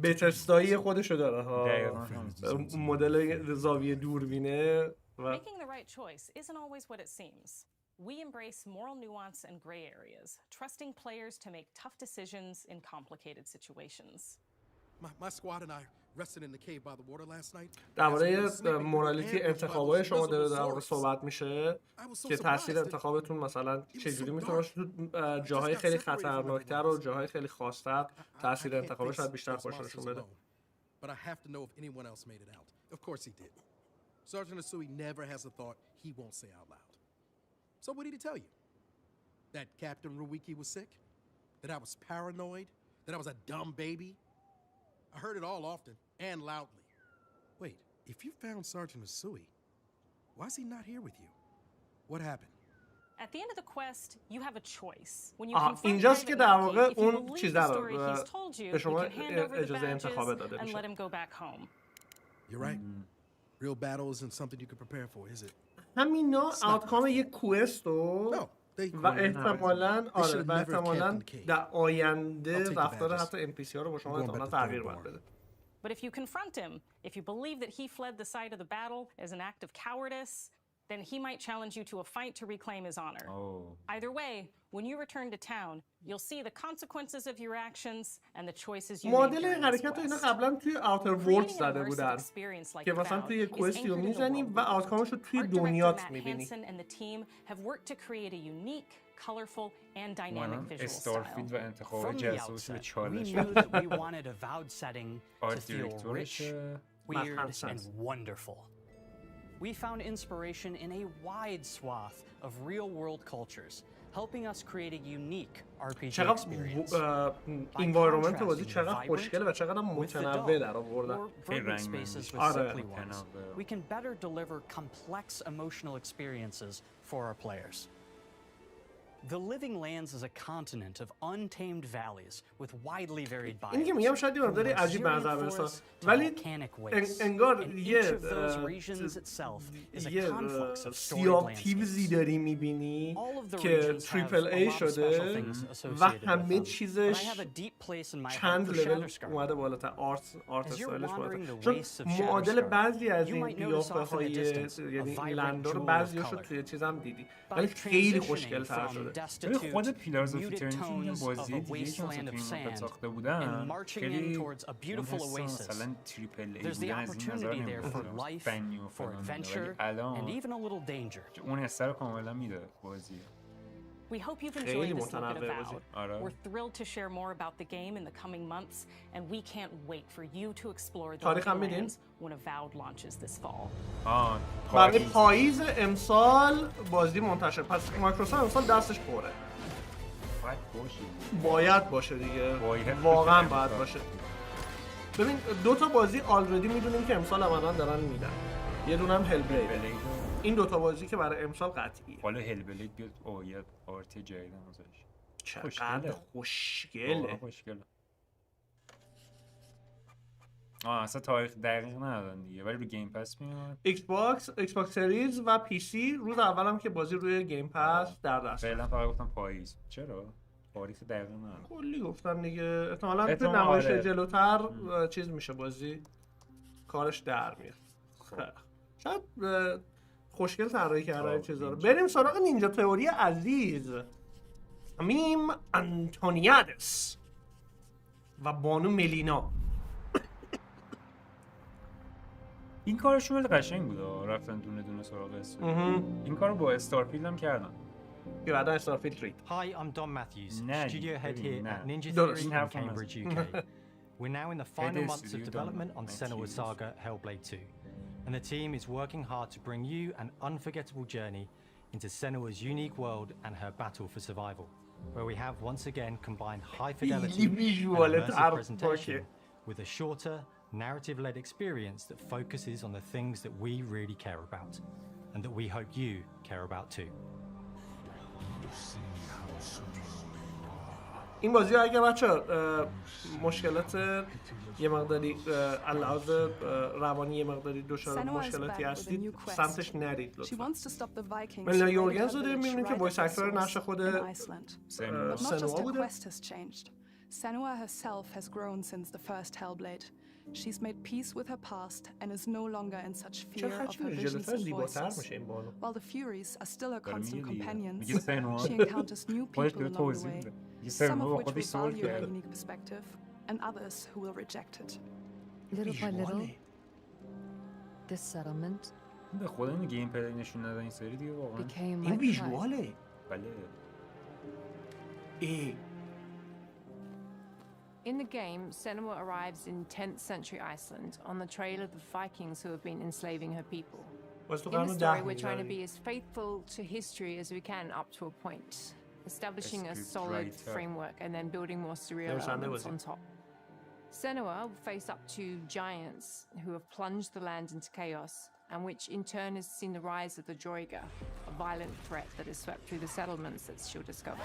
S2: بتستایی خودشو داره ها. مدل زاویه دوربینه و
S6: Making the right choice isn't always what it seems. We embrace moral nuance and gray areas, trusting players to make tough decisions in complicated situations.
S8: My squad and I rested in the cave by the water last night.
S2: درباره مورالیتی انتخابای شما داره در واقع صحبت میشه که تاثیر انتخابتون مثلا چجوری میتونه باشه تو جاهای خیلی خطرناکتر و جاهای خیلی خاص‌تر تاثیر انتخابش شاید بیشتر خودش نشون بده.
S8: But I have to know if anyone else made it out. Of course he did. Sergeant Asui never has a thought he won't say out loud. So what did he tell you? That Captain Ruiki was sick? That I was paranoid? That I was a dumb baby? I heard it all often and loudly. Wait, if you found Sergeant Asui, why is he not here with you? What happened?
S6: At the end of the quest, you have a choice. When you confront
S2: اینجاست که
S6: Private
S2: در
S6: Naoki,
S2: واقع
S6: if you
S2: اون
S6: believe
S2: چیز
S6: the
S2: رو
S6: story he's told you,
S2: به
S6: you
S2: شما
S6: can hand over the
S2: اجازه انتخاب
S6: badges
S2: داده
S6: and
S2: میشه.
S6: let him go back home.
S8: You're right. Real battle isn't something you can prepare for, is it?
S2: همینا آوتکام یک کوست و احتمالاً آره و احتمالاً در آینده رفتار حتی ام پی سی ها رو با شما احتمالاً تغییر باید بده.
S6: But if you confront him, if you believe that he fled the site of the battle as an act of cowardice, then he might challenge you to a fight to reclaim his honor. Either way, when you return to town, you'll see the consequences of your actions and the choices you made
S2: مدل
S6: during this
S2: حرکت رو اینا
S6: quest.
S2: قبلا توی اوتر ورلد زده بودن که مثلا توی یه کوستی رو میزنیم و آوتکامش رو توی دنیات میبینی.
S6: and the team have worked to create a unique, colorful and dynamic visual
S5: استارفیلد و
S6: style.
S5: انتخاب جاسوس به چالش.
S3: We knew that we wanted a vowed setting to feel rich, weird, and wonderful. We found inspiration in a wide swath of real-world cultures, helping us create a unique RPG experience.
S2: انوایرمنت بازی چقدر خوشگله و چقدر متنوع در آوردن.
S3: Urban spaces with sickly ones. We can better deliver complex emotional experiences for our players. The Living Lands is a continent of untamed valleys with widely varied biomes.
S2: این که میگم شاید یه مقداری عجیب به نظر برسه ولی انگار یه سیاه تیوزی داری میبینی که تریپل ای شده و همه چیزش چند لول اومده بالاتر، آرت استایلش بالاتر، چون معادل بعضی از این قیافه های یعنی لندا رو بعضیاشو توی چیزم دیدی ولی خیلی خوشگل تر شده.
S5: ولی خود پیلارز آف ایترنیتی یه بازی دیگه که مثلا توی این مدت ساخته بودن خیلی اون حس مثلا تریپل ای بودن از این نظر نمی‌بودن فنی و فلان ولی الان اون حس رو کاملا میده بازی.
S6: We hope you've enjoyed this look at Avowed. We're thrilled to share more about the game in the coming months, and we can't wait for you to explore the lands when Avowed launches this fall.
S2: برای پاییز امسال بازی منتشر. پس مایکروسافت امسال دستش پره. باید باشه دیگه. واقعا باید باشه. ببین دو تا بازی آلردی میدونیم که امسال عملاً دارن میدن. یه دونه هم هل بلید. این دوتا بازی که برای امسال قطعیه.
S5: حالا هل بلید بیاد اوید آرت جدیدن ازش.
S2: چقدر خوشگله.
S5: اصلا تاریخ دقیق ندادن دیگه ولی رو گیم پس میاد.
S2: ایکس باکس سریز و پی سی روز اولم که بازی روی گیم پس در دست.
S5: فعلا فقط گفتم پاییز. چرا؟ تاریخ دقیق ندادن.
S2: کلی گفتم دیگه. احتمالاً تو نمایش جلوتر چیز میشه بازی کارش در میاد. شاید خوشگل طراحی کرده این چیزا رو. بریم سراغ نینجا تئوری عزیز. میم آنتونیادس و بانو ملینا.
S5: این کارشون خیلی قشنگ بود، رفتن دونه دونه سراغ استوری. این کارو با استارفیلد هم کردن.
S2: که بعدا استارفیلد رید.
S10: Hi, I'm Don Matthews,
S5: نه،
S10: studio head here at Ninja
S2: درست.
S10: Theory in Cambridge, UK. We're now in the final months of development on Senua's saga Hellblade 2, and the team is working hard to bring you an unforgettable journey into Senua's unique world and her battle for survival, where we have once again combined high fidelity and immersive presentation with a shorter, narrative-led experience that focuses on the things that we really care about, and that we hope you care about too.
S2: این بازی اگه بچه مشکلات یه مقداری علاوه روانی یه مقداری دچار مشکلاتی هستید سمتش نرید لطفا. ملینا یورگنز رو میبینیم که وایس اکتور نقش خود سنوا بوده.
S11: Senua herself has grown since the first Hellblade. She's made peace with her past and is no longer in such fear of her visions and voices. While the Furies are still her constant companions, she encounters new people along the way, some of which will value her unique perspective, and others who will reject it.
S9: Little by little, this settlement
S5: به خدا این گیم پلی نشون ندادن این سری دیگه واقعا.
S2: این ویژواله.
S5: بله.
S12: In the game, Senua arrives in 10th century Iceland on the trail of the Vikings who have been enslaving her people. In the story, we're trying to be as faithful to history as we can up to a point, establishing a solid framework and then building more surreal elements on top. Senua will face up to giants who have plunged the land into chaos, and which in turn has seen the rise of the Droiga, a violent threat that has swept through the settlements that she'll discover.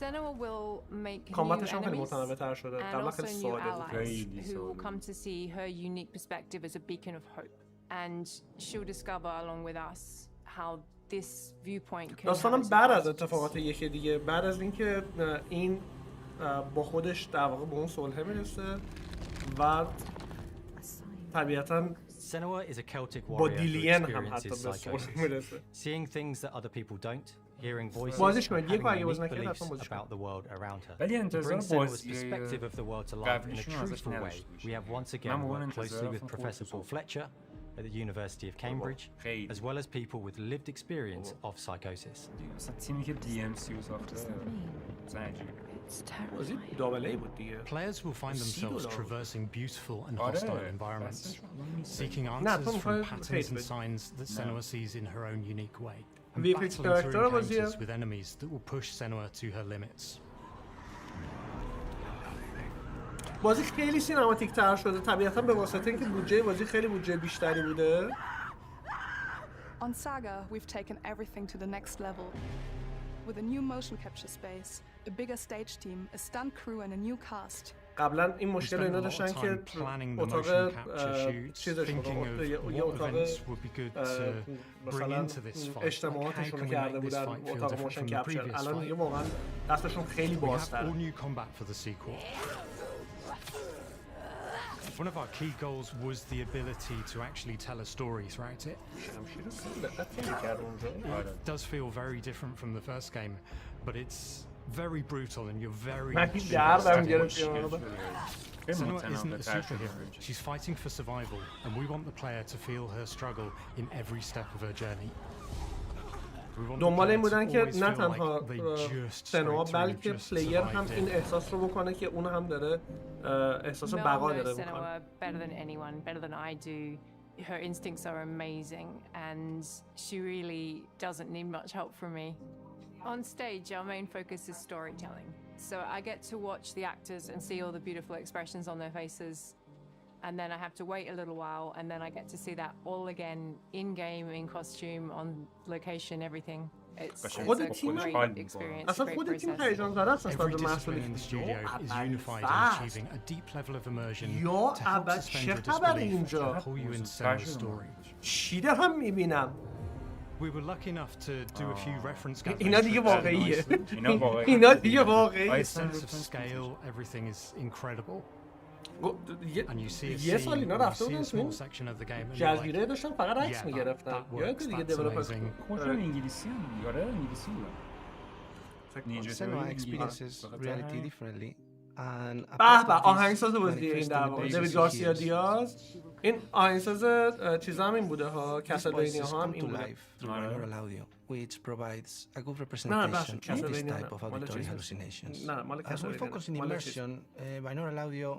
S12: Senua will make new enemies and also new allies who will come to see her unique perspective as a beacon of hope, and she'll discover along with us how this viewpoint can.
S2: داستانم بعد از اتفاقات یکی دیگه، بعد از اینکه این با خودش در واقع به اون صلح میرسه و طبیعتاً
S10: Senua is a Celtic
S2: با
S10: warrior
S2: دیلین
S10: who
S2: هم حتی به
S10: experiences
S2: صلح
S10: psychosis,
S2: میرسه.
S10: seeing things that other people don't, hearing voices,
S2: بازیش
S10: and
S2: کنید.
S10: having
S2: یک اگه باز
S10: unique
S2: نکرد
S10: beliefs
S2: حتما بازیش
S10: about the world around her.
S5: ولی
S10: To
S5: انتظار
S10: bring Senua's
S5: بازی
S10: perspective of the world to life in a
S5: قبلیشون ازش
S10: truthful way,
S5: نداشته
S10: we have once again
S5: من واقعا
S10: worked closely with
S5: انتظاراتم
S10: Professor Paul Fletcher at the University of Cambridge, as well as people with lived experience of psychosis.
S5: مثلا تیمی که DMC رو ساخته
S2: بازی دابل ای بود دیگه.
S7: Players will find themselves traversing beautiful and hostile environments, seeking answers from patterns and signs that Senua sees in her own unique way, and battling through encounters with enemies that will push Senua to her limits.
S2: بازی خیلی سینماتیک تر شده، طبیعتاً به واسطه اینکه بودجه بازی خیلی بودجه بیشتری بوده.
S11: On Saga, we've taken everything to the next level. With a new motion capture space, a bigger stage team, a stunt crew and a new cast.
S2: قبلا این مشکل اینا داشتن که اتاق چیزش یه اتاق مثلا اجتماعاتشون رو کرده بودن اتاق موشن کپچر. الان دیگه واقعا دستشون خیلی بازتره.
S7: One of our key goals was the ability to actually tell a story throughout it. It does feel very different from the first game, but it's very brutal and you're very Senua isn't a superhero. She's fighting for survival, and we want the player to feel her struggle in every step of her journey.
S2: دنبال این بودن که نه تنها سنوا بلکه پلیر هم این احساس رو بکنه که اون هم داره احساس بقا داره میکنه.
S12: better than anyone, better than I do. Her instincts are amazing and she really doesn't need much help from me. On stage, our main focus is storytelling. So I get to watch the actors and see all the beautiful expressions on their faces. And then I have to wait a little while, and then I get to see that all again in-game, in costume, on location, everything. It's a great experience.
S2: اصلا خود تیم هیجان داره است نسبت به محصولی یا ابد چه خبر اینجا چی دارم میبینم اینا دیگه واقعیه اینا دیگه واقعیه یه سال اینا رفته بودن تو جزیره داشتن فقط عکس میگرفتن یادت دیگه دیولپرز
S5: کجا انگلیسی هم یاره انگلیسی بودن
S13: Senua experiences reality differently
S2: به آهنگساز بازی این در واقع دیوید گارسیا دیاز. این آهنگساز چیزا هم این بوده ها، کسلوینیا هم این بوده.
S13: Which provides a good representation of this type of auditory hallucinations. As we focus in immersion, binaural audio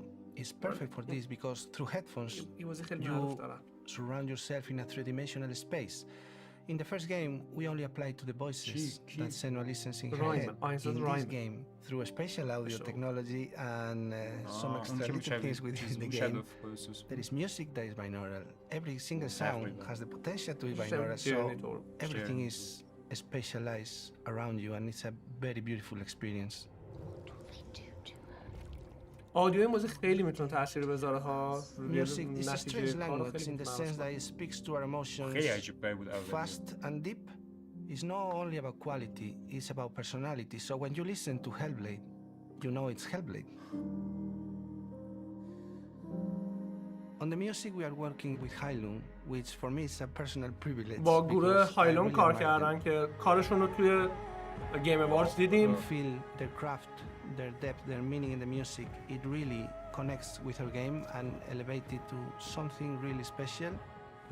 S13: is perfect for this because through headphones you surround yourself in a three-dimensional space. In the first game, we only applied to the voices that Senua listens in her head. In this game, through a spatial audio technology and some extra little things within the game, there is music that is binaural. Every single sound has the potential to be binaural, so everything is spatialized around you, and it's a very beautiful experience.
S2: آدیوی موزیک خیلی میتونه تاثیر بذاره ها.
S13: Music is a strange language in the sense that it speaks to our emotions fast and deep. It's not only about quality, it's about personality. So when you listen to Hellblade, you know it's Hellblade. On the music we are working with Hylum, which for me is a personal privilege.
S2: با گروه هایلوم کار کردن که کارشون رو توی گیم اواردز دیدیم.
S13: Feel their craft, their depth, their meaning in the music. It really connects with our game and elevates it to something really special.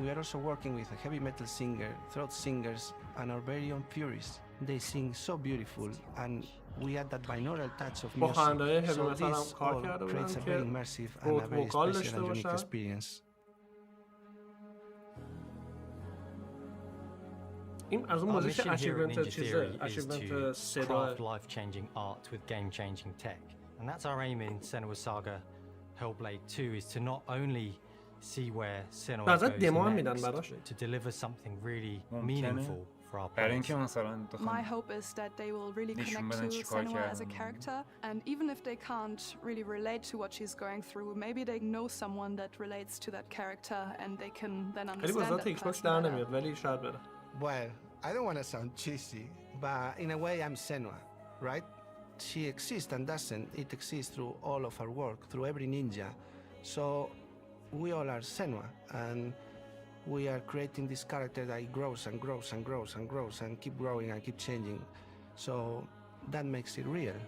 S13: We are also working with a heavy metal singer, throat singers, and our very own Furies. They sing so beautiful, and we add that binaural touch of music. So this all creates a very immersive and a very special and unique experience.
S10: Our mission here at Ninja Theory is to craft life-changing art with game-changing tech, and that's our aim in Senua's Saga Hellblade 2, is to not only see where Senua goes next, to deliver something really meaningful for our players.
S11: My hope is that they will really connect to Senua as a character, and even if they can't really relate to what she's going through, maybe they know someone that relates to that character and they can then understand that person.
S13: Well, I don't want to sound cheesy, but in a way I'm Senua, right? She exists and doesn't. It exists through all of our work, through every ninja. So we all are Senua, and we are creating this character that grows and grows and grows and grows and keep growing and keep changing. So that makes it real.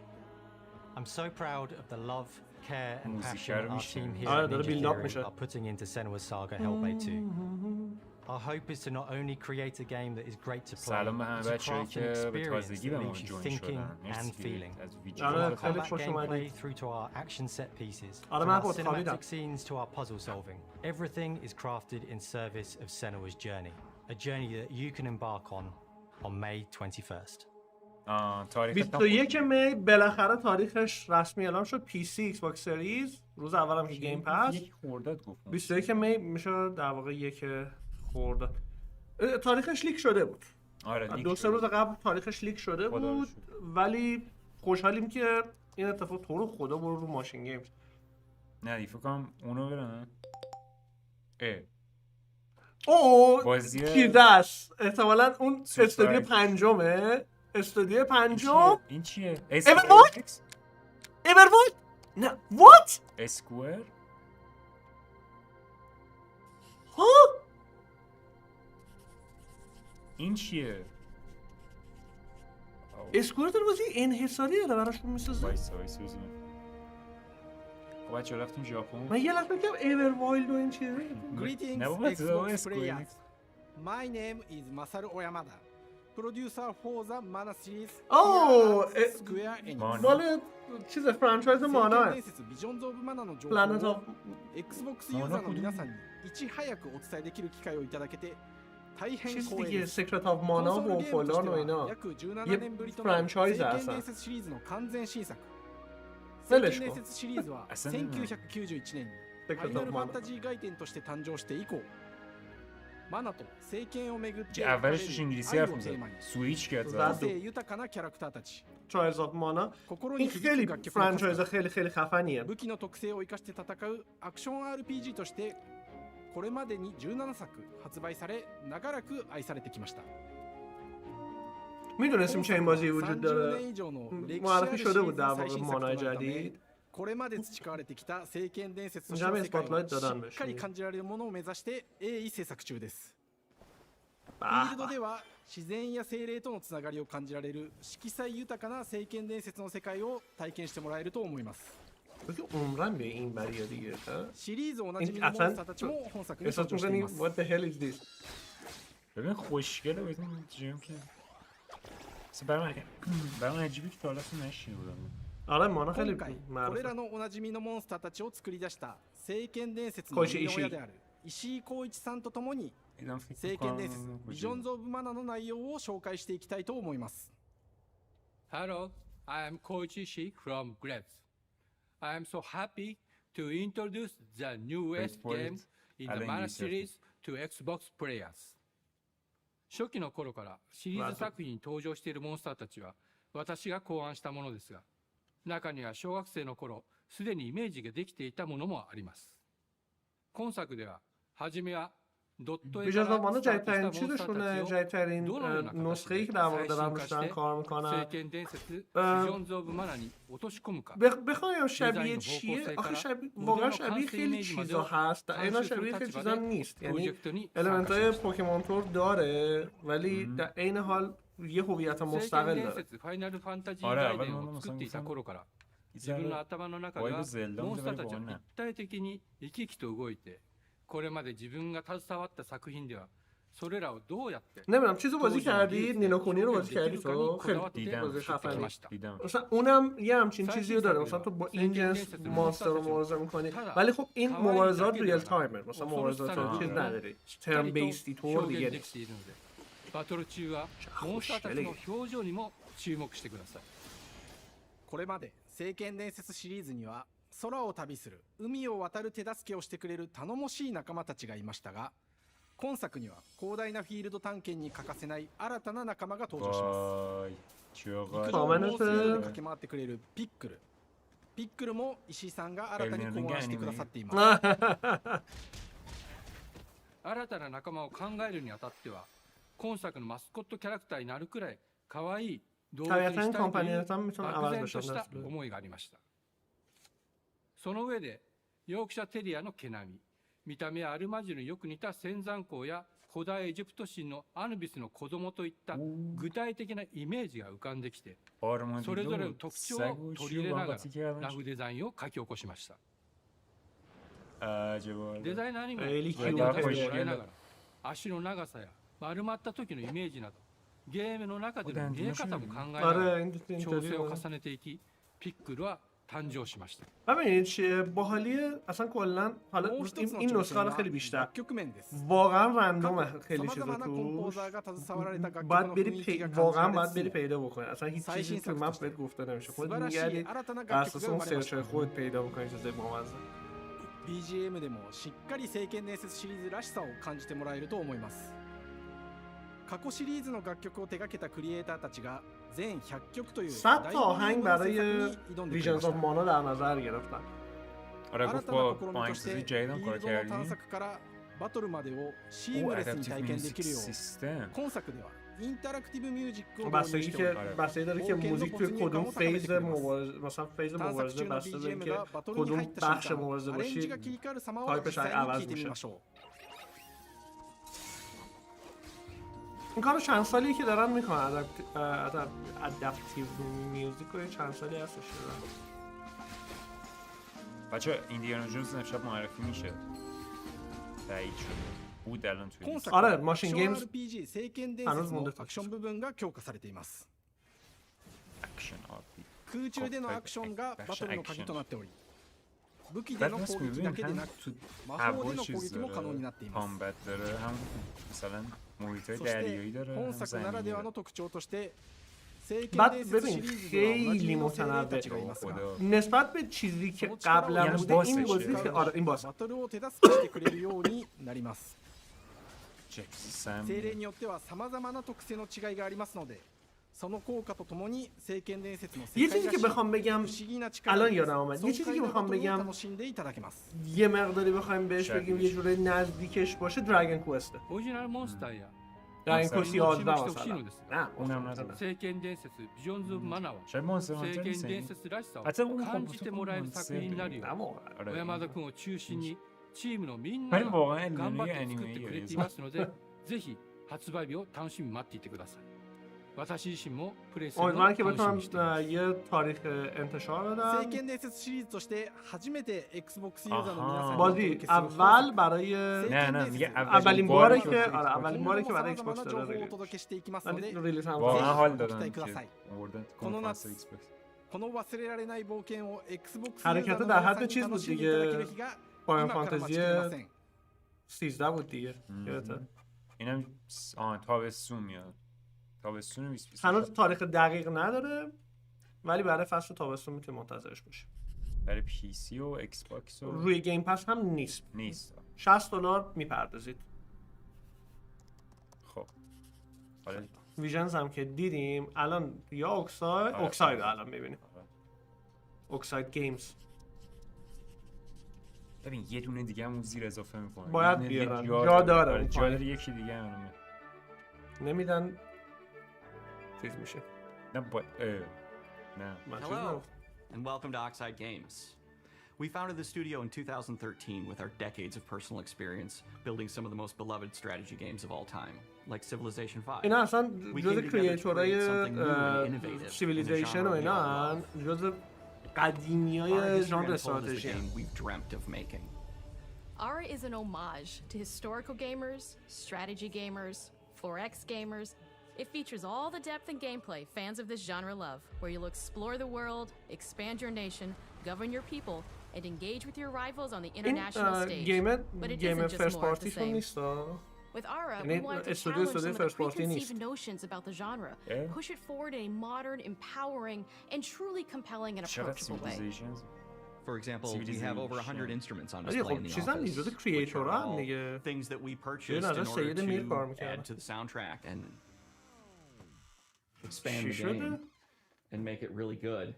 S10: I'm so proud of the love, care and passion our team here at Ninja Theory are putting into Senua's Saga Hellblade 2. Our hope is to not only create a game that is great to play, but to craft an experience that leaves you thinking and feeling. From our combat gameplay through to our action set pieces, from our cinematic scenes to our puzzle solving, everything is crafted in service of Senua's journey, a journey that you can embark on May 21st.
S2: 21 می بالاخره تاریخش رسمی اعلام شد. پی سی، ایکس باکس سریز، روز اولم که گیم پس 21 می میشه در واقع یک خورده. تاریخش لیک شده بود.
S5: آره،
S2: دو سه روز قبل تاریخش لیک شده بود، ولی خوشحالیم که این اتفاق تو رو خدا برو رو ماشین گیمز.
S5: نه فکر کنم اونو برن.
S2: بازی کیردست احتمالاً اون استودیو پنجمه. استودیو پنجم
S5: این چیه؟
S2: ایورولد؟ نه وات؟
S5: اسکوئر؟
S2: ها؟
S5: این چیه؟
S2: اسکوئر داره بازی انحصاری داره براشون میسازه.
S5: وایسا خب بچه رفتیم ژاپن.
S2: من یه لحظه بگم ایوروایلد و این چیزه.
S14: Greetings Xbox players. My name is Masaru Oyamada. Producer for the Mana series. Square Enix.
S2: مال چیز فرانچایز مانا. Planet of
S14: Xbox ユーザーの皆さんにいち早くお伝えできる機会をいただけて大変光栄です。
S2: Secret of Mana و فولان و اینا.
S14: 約17年ぶりとなる聖剣伝説シリーズの完全新作。聖剣伝説シリーズは1991年にファイナルファンタジー外伝として誕生して以降、マナと聖剣をめぐって愛をテーマに個性豊かなキャラクターたち。
S2: Trials of Mana این خیلی فرانچایز خیلی خفنیه.
S14: 武器の特性を生かして戦うアクション RPG としてこれまでに17作発売され長らく愛されてきました。
S2: میدونستیم چه این بازی وجود داره. معرفی شده بود در واقع مانای جدید.
S14: これまで培われてきた聖剣伝説としての世界をしっかり感じられるものを目指して鋭意制作中です。フィールドでは自然や精霊とのつながりを感じられる色彩豊かな聖剣伝説の世界を体験してもらえると思います。
S2: که عمرن به این بریا دیگه
S14: シリーズおなじみのモンスターたちも本作に登場しています
S2: What the hell is this
S5: ببین خوشگله ببین جیم که برای من عجیبی که تا حالا نشینه بودم
S2: آره مانا خیلی
S14: 今回これらのおなじみのモンスターたちを作り出した聖剣伝説の生みの親である石井浩一さんとともに聖剣伝説ビジョンズ・オブ・マナの内容を紹介していきたいと思います
S15: Hello, I am Koichi Ishii from Grabs. I am so happy to introduce the newest game in the Mana series to Xbox players. 初期の頃からシリーズ作品に登場しているモンスターたちは私が考案したものですが、中には小学生の頃すでにイメージができていたものもあります。今作では初めは
S2: جذاب مانا جدیدترین چیزشونه جدیدترین نسخه‌ای که در واقع دارن روش دارن کار میکنن بخوایم شبیه چیه؟ آخه واقعا شبیه خیلی چیزا هست در این شبیه خیلی چیزا نیست یعنی المنت های پوکیمون تور داره ولی در این حال یه هویت مستقل داره
S5: آره اول من مثلا
S15: 自分の頭の中ではモンスターたちは一体的に生き生きと動いてこれまで自分が携わった作品ではそれらをどうやって
S2: نمیدونم چیزو بازی کردی نینوکونی رو بازی کردی تو خیلی بازی خفنی مثلا اونم یه همچین چیزی داره مثلا تو با این جنس مانستر رو مبارزه میکنی ولی خب این مبارزات ریل تایمر مثلا مبارزات چیز نداری ترم بیستی طور دیگه نیست
S15: バトル中はモンスターたちの表情にも注目してください
S14: これまで聖剣伝説シリーズには空を旅する海を渡る手助けをしてくれる頼もしい仲間たちがいましたが今作には広大なフィールド探検に欠かせない新たな仲間が登場します陸上を猛スピードで駆け回ってくれるピックルも石井さんが新たに考案してくださっています
S15: 新たな仲間を考えるにあたっては今作のマスコットキャラクターになるくらい可愛い動物にしたいという漠然とした思いがありましたその上でヨークシャテリアの毛並み見た目はアルマジルによく似た仙山港や古代エジプト神のアヌビスの子供といった具体的なイメージが浮かんできてそれぞれの特徴を取り入れながらラフデザインを書き起こしましたデザイナーにもアイデアを出してもらいながら足の長さや丸まった時のイメージなどゲームの中での見え方も考えながら調整を重ねていきピックルは誕生しました。
S2: ببینید چیه باحالیه اصلا کلا حالا این نسخه رو خیلی بیشتر واقعا رندومه خیلی چیزا تو باید بری واقعا باید بری پیدا بکنی اصلا هیچ چیزی تو مپ بهت گفته نمیشه خودت میگردی اساس اون سرچ های خودت پیدا بکنی چیزای بامزه
S14: BGM でもしっかり聖剣伝説シリーズらしさを感じてもらえると思います過去シリーズの楽曲を手掛けたクリエイターたちが全100曲という
S2: 100تا آهنگ برای ویژنز آف مانا در نظر گرفتن.
S5: آره گفت با اینکه جدیدم کار کردی.
S14: バトルまでをシームレスに体験できるよう今作ではインタラクティブミュージックを導入しており
S2: بستگی داره که موزیک توی کدوم فیز مبارزه مثلا فیز مبارزه بسته داره که کدوم بخش مبارزه باشی تایپش عوض میشه. این کارو چند سالیه که دارن میکنن ادپتیو میوزیک رو چند سالی هستش
S5: بچه ایندیانا جونز امشب معرفی میشه تایید شده بود الان توی
S2: آره ماشین گیمز هنوز مونده
S14: アクション部分が強化されています空中でのアクションがバトルの鍵となっており武器での攻撃だけでなく魔法での攻撃も可能になっていますそして本作ならではの特徴として聖剣伝説シリーズでは同じの精霊たちがいますが
S2: نسبت به چیزی که قبلا بوده این بازی که آره این باز
S14: バトルを手助けしてくれるようになります精霊によっては様々な特性の違いがありますのでその効果とともに聖剣伝説の世界らしい不思議な力
S2: یه چیزی که بخوام بگم یه مقداری بخوایم بهش بگیم یه جوری نزدیکش باشه دراگون کوسته
S15: オリジナルモンスターや
S2: دراگون کوست 11 مثلا
S15: ね、聖剣伝説ビジョンズ・オブ・マナは聖剣伝説らしさを感じてもらえる作品になるよう小山田君を中心にチームのみんなが頑張って作ってくれていますのでぜひ発売日を楽しみに待っていてください
S2: امیدوارم که بتونم یه تاریخ انتشار بدم. بازی اول برای اولین باره که اولین باره که برای ایکس باکس داره ریلیز هم
S5: واقعا حال دادن که آوردن کنفرانس ایکس باکس.
S2: حرکت در حد چیز بود دیگه، فاینال فانتزی 13 بود دیگه.
S5: اینم تابستون میاد، تابستون 2020.
S2: هنوز تاریخ دقیق نداره ولی برای فصل تابستون میتونی منتظرش باشی.
S5: برای پی سی و ایکس باکس و
S2: روی گیم پس هم نیست. $60 میپردازید.
S5: خب حالا
S2: ویژنز هم که دیدیم الان یا اوکساید الان میبینیم. اوکساید گیمز.
S5: ببین یه دونه دیگه هم زیر اضافه میکنه.
S2: باید بیارن. جا داره.
S5: جا داره یکی دیگه هم
S2: نمیدن چیز میشه.
S5: نه
S16: Hello and welcome to Oxide Games. We founded the studio in 2013 with our decades of personal experience building some of the most beloved strategy games of all time, like Civilization 5.
S2: اینا اصلا جز کریئتورای سیویلیزیشن و اینا جز قدیمیای ژانر استراتژی.
S17: Ara is an homage to historical gamers, strategy gamers, 4X gamers. It features all the depth and gameplay fans of this genre love, where you'll explore the world, expand your nation, govern your people, and engage with your rivals on the international stage. But it isn't just more of the same. With Ara, we want to challenge some of the preconceived notions about the genre, push it forward in a modern, empowering, and truly compelling and approachable way.
S16: For example, we have over 100 instruments on display in the office, which are all things that we purchased in order to add to the soundtrack and expand the game and make it really good.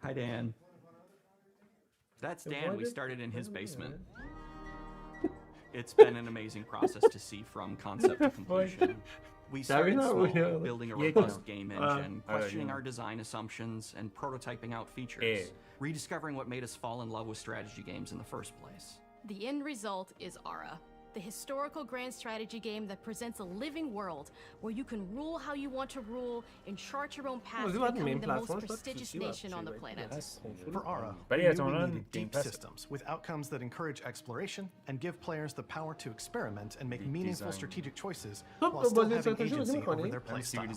S16: Hi, Dan. That's Dan. We started in his basement. It's been an amazing process to see from concept to completion. We started small, building a robust game engine, questioning our design assumptions, and prototyping out features, rediscovering what made us fall in love with strategy games in the first place.
S17: The end result is Ara, the historical grand strategy game that presents a living world where you can rule how you want to rule and chart your own path to becoming the most prestigious nation on the planet.
S18: For Ara, we needed deep systems with outcomes that encourage exploration and give players the power to experiment and make meaningful strategic choices while still having agency over their playstyle.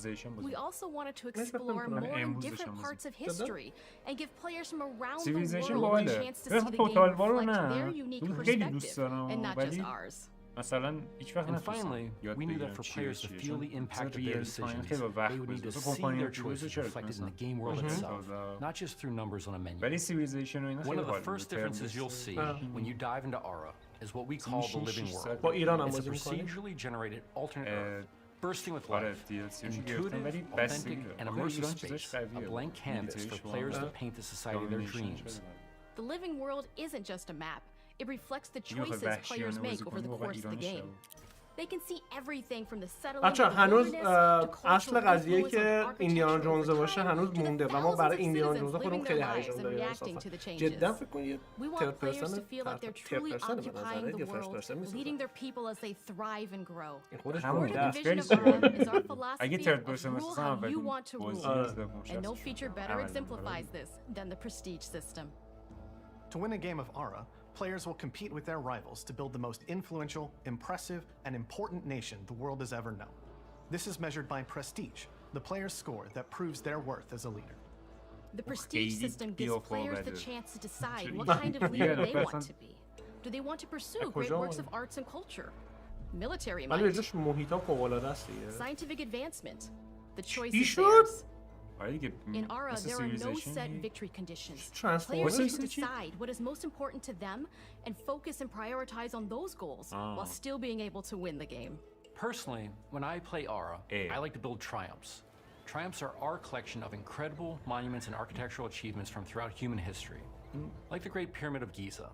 S17: We also wanted to explore more and different parts of history and give players from around the world a chance to see the game reflect their unique perspective and not just ours.
S10: And finally, we knew that for players to feel the impact of their decisions, they would need to see their choices reflected in the game world itself, not just through numbers on a menu. One of the first differences you'll see when you dive into Ara is what we call the living world. It's a procedurally generated alternate Earth, bursting with life, an intuitive, authentic, and immersive space, a blank canvas for players to paint the society of their dreams.
S17: The living world isn't just a map. It reflects the choices players make over the course of the game. They can see everything from the settling
S2: بچه هنوز اصل قضیه که ایندیانا جونز باشه هنوز مونده و ما برای ایندیانا جونز خودمون خیلی هیجان داریم اصلا. جدا فکر کنم یه ترد پرسن یه فرست پرسن نیست. این خودش مونده
S5: اگه ترد پرسن مثلا اولین بازی
S17: And no feature better exemplifies this than the prestige system.
S18: To win a game of Ara, players will compete with their rivals to build the most influential, impressive, and important nation the world has ever known. This is measured by prestige, the player's score that proves their worth as a leader.
S17: The prestige system gives players the chance to decide what kind of leader they want to be. Do they want to pursue great works of arts and culture? Military might? Scientific advancement? The choice is theirs. In Ara, there are no set victory conditions. Players need to decide what is most important to them and focus and prioritize on those goals while still being able to win the game.
S10: Personally, when I play Ara, I like to build triumphs. Triumphs are our collection of incredible monuments and architectural achievements from throughout human history. Like the Great Pyramid of Giza.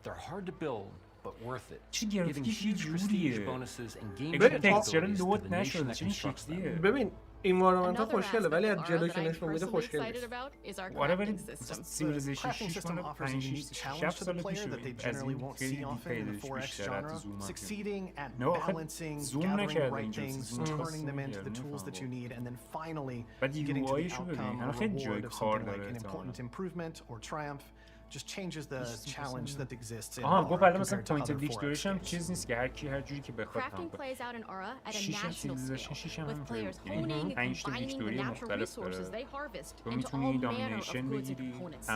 S10: They're hard to build, but worth it, giving huge prestige bonuses and game-changing abilities to the nation that constructs them.
S2: انوایرمنت خوشگله ولی از جلو که نشون میده خوشگل نیست.
S5: ولی سیویلیزیشن 6 مال 5 سال پیش از این خیلی دیتیلش بیشتر از زوم
S18: succeeding at balancing, gathering the right things, turning them into the tools that you need, and then finally getting to the outcome or reward of something like an important improvement or triumph. Just changes the challenge that exists in Aura compared to other 4X games.
S5: چیز نیست که هر کی هر جوری که بخواد
S17: Crafting plays out in Aura at a national scale, with players honing and combining the natural resources they harvest into all manner of goods and components.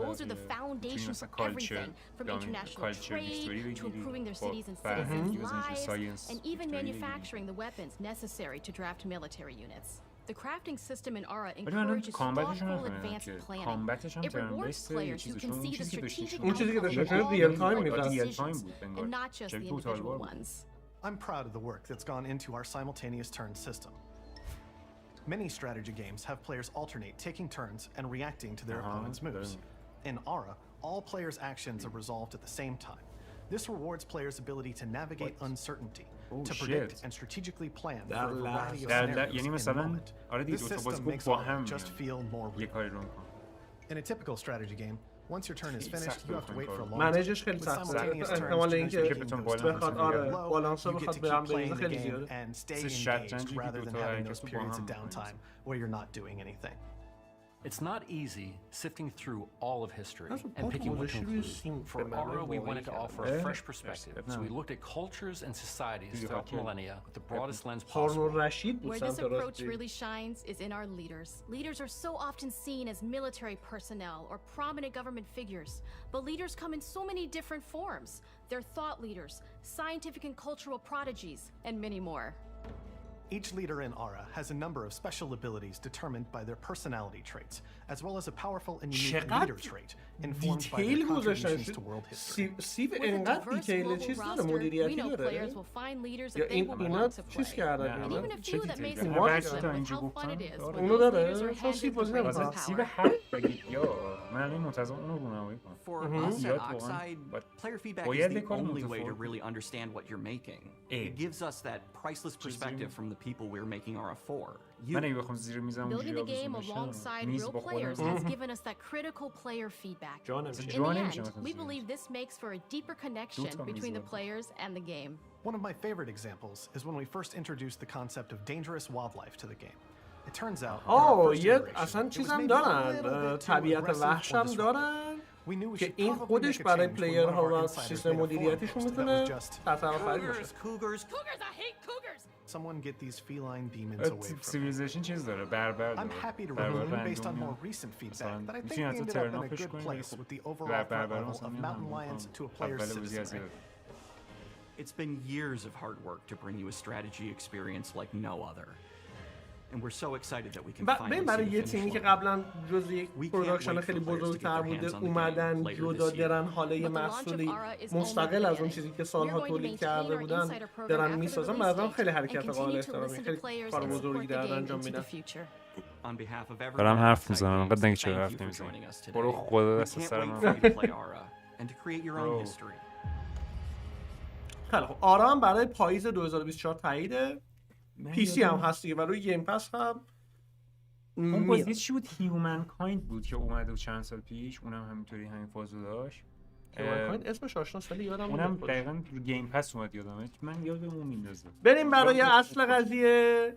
S17: Those are the foundations of everything, from international trade to improving their cities and citizens' lives, and even manufacturing the weapons necessary to draft military units. The crafting system in Aura encourages thoughtful, advanced planning. It rewards players who can see the strategic outcome of all decisions, and not just the individual ones.
S18: I'm proud of the work that's gone into our simultaneous turn system. Many strategy games have players alternate taking turns and reacting to their opponent's moves. In Aura, all players' actions are resolved at the same time. This rewards players' ability to navigate uncertainty, to predict and strategically plan for a variety of scenarios in the moment. This system makes Aura just feel more real. In a typical strategy game, once your turn is finished, you have to wait for a long time. With simultaneous turns, you get to keep playing the game and stay engaged rather than having those periods of downtime where you're not doing anything.
S19: It's not easy sifting through all of history and picking what concludes. For Aura, we wanted to offer a fresh perspective, so we looked at cultures and societies throughout the millennia with the broadest lens possible.
S2: Where
S17: this approach really shines is in our leaders. Leaders are so often seen as military personnel or prominent government figures, but leaders come in so many different forms. They're thought leaders, scientific and cultural prodigies, and many more.
S18: Each leader in Aura has a number of special abilities determined by their personality traits, as well as a powerful and unique leader trait informed by their contributions to world history.
S2: سیو انقدر دیتیل چیز داره مدیریتی داره یا اینا چیز کردن اونو داره چون سیو بازی نمیکنم
S5: سیو هر بگید یا من الان منتظر اونو رونمایی کنم
S16: For us at Oxide, player feedback is the only way to really understand what you're making. It gives us that priceless perspective from the people we're making Aura for.
S17: Building the game alongside real players has given us that critical player feedback. In the end, we believe this makes for a deeper connection between the players and the game.
S18: One of my favorite examples is when we first introduced the concept of dangerous wildlife to the game. It turns out
S2: یه اصلا چیزم دارن طبیعت وحش هم دارن که این خودش برای پلیرها و سیستم مدیریتیشون میتونه خطرآفرین باشه.
S18: Someone get these feline demons away from
S5: civilization چیز داره بربر
S18: I'm happy to report based on more recent feedback that I think we ended up in a good place with the overall threat level of mountain lions to a player's citizenry.
S16: It's been years of hard work to bring you a strategy experience like no other. And we're so excited that we can finally
S2: برای یه تیمی که قبلا جز یک پروداکشن خیلی بزرگتر بوده اومدن جدا درن حالا یه محصولی مستقل از اون چیزی که سالها تولید کرده بودن درن میسازن بعضا خیلی حرکت قابل احترامی خیلی کار بزرگی دارن انجام میدن.
S1: دارم حرف میزنم انقدر نگه چرا حرف نمیزنم برو خدا دست سر من.
S2: خیلی خب آرا هم برای پاییز 2024 تاییده. پی سی هم هست دیگه و روی گیم پس هم
S5: اون بازی چی بود؟ هیومن کایند بود که اومده چند سال پیش اونم همینطوری همین فازو داشت.
S2: هیومن کایند اسمش آشناست ولی یادم
S5: اونم دقیقاً رو گیم پس اومد یادمه من یادمون میندازه.
S2: بریم برای اصل قضیه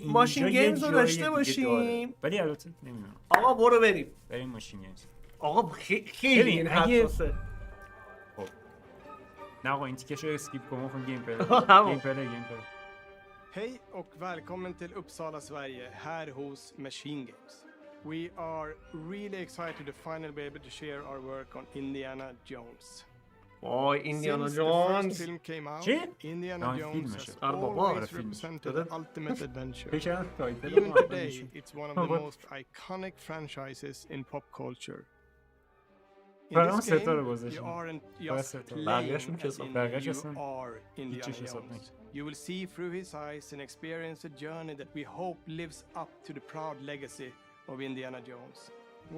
S2: ماشین گیمز رو داشته باشیم
S5: ولی البته نمیدونم.
S2: آقا برو بریم
S5: ماشین گیمز.
S2: آقا خیلی حساسه.
S5: خب نه آقا این تیکشو اسکیپ کن گیم پلی.
S14: Hej och välkommen till Uppsala, Sverige, här hos Machine Games. We are really excited to finally be able to share our work on Indiana Jones.
S2: Oh, Indiana
S14: Since
S2: Jones!
S14: the first film came out, Indiana Jones has always represented the ultimate adventure. Even today, it's one of the most iconic franchises in pop culture. In this game, you aren't just playing as in you are Indiana Jones. You will see through his eyes and experience a journey that we hope lives up to the proud legacy of Indiana Jones.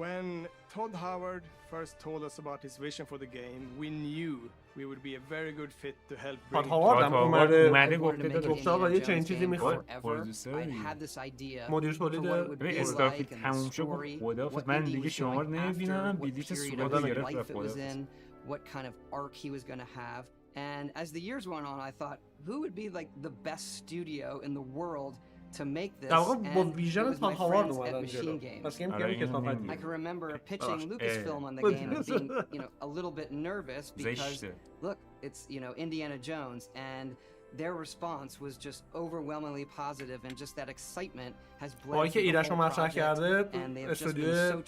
S14: When Todd Howard first told us about his vision for the game, we knew we would be a very good fit to help
S2: Todd
S14: bring
S2: Howard اومده گفته آقا یه چنین چیزی میخواد. مدیر تولید
S5: استارفیلد تموم شد خدافظ من دیگه شما رو نمیبینم بلیت سودا رو گرفت رفت خدافظ.
S20: What kind of arc he was going to have, and as the years went on I thought who would be like the best studio in the world to make this, and it was my friends at Machine Games. I can remember pitching Lucasfilm on the game and being, you know, a little bit nervous because look, it's, you know, Indiana Jones, and their response was just overwhelmingly positive, and just that excitement has bled
S2: که ایراشو مطرح کرده استودیو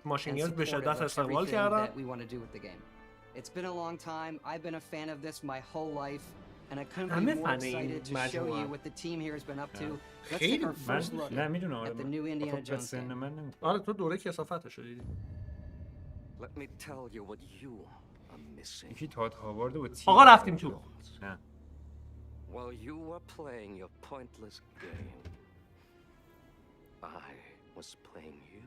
S2: ماشین گیمز به شدت استقبال کردن.
S20: It's been a long time. I've been a fan of this my whole life, and I couldn't be more excited to show you what the team here has been up to. Let's take our first look at the new Indiana Jones game.
S2: آره تو دوره کثافتشو دیدی.
S21: Let me tell you what you are missing.
S5: یکی تاد هاوارد و تیم.
S2: آقا رفتیم تو.
S21: While you were playing your pointless game, I was playing you.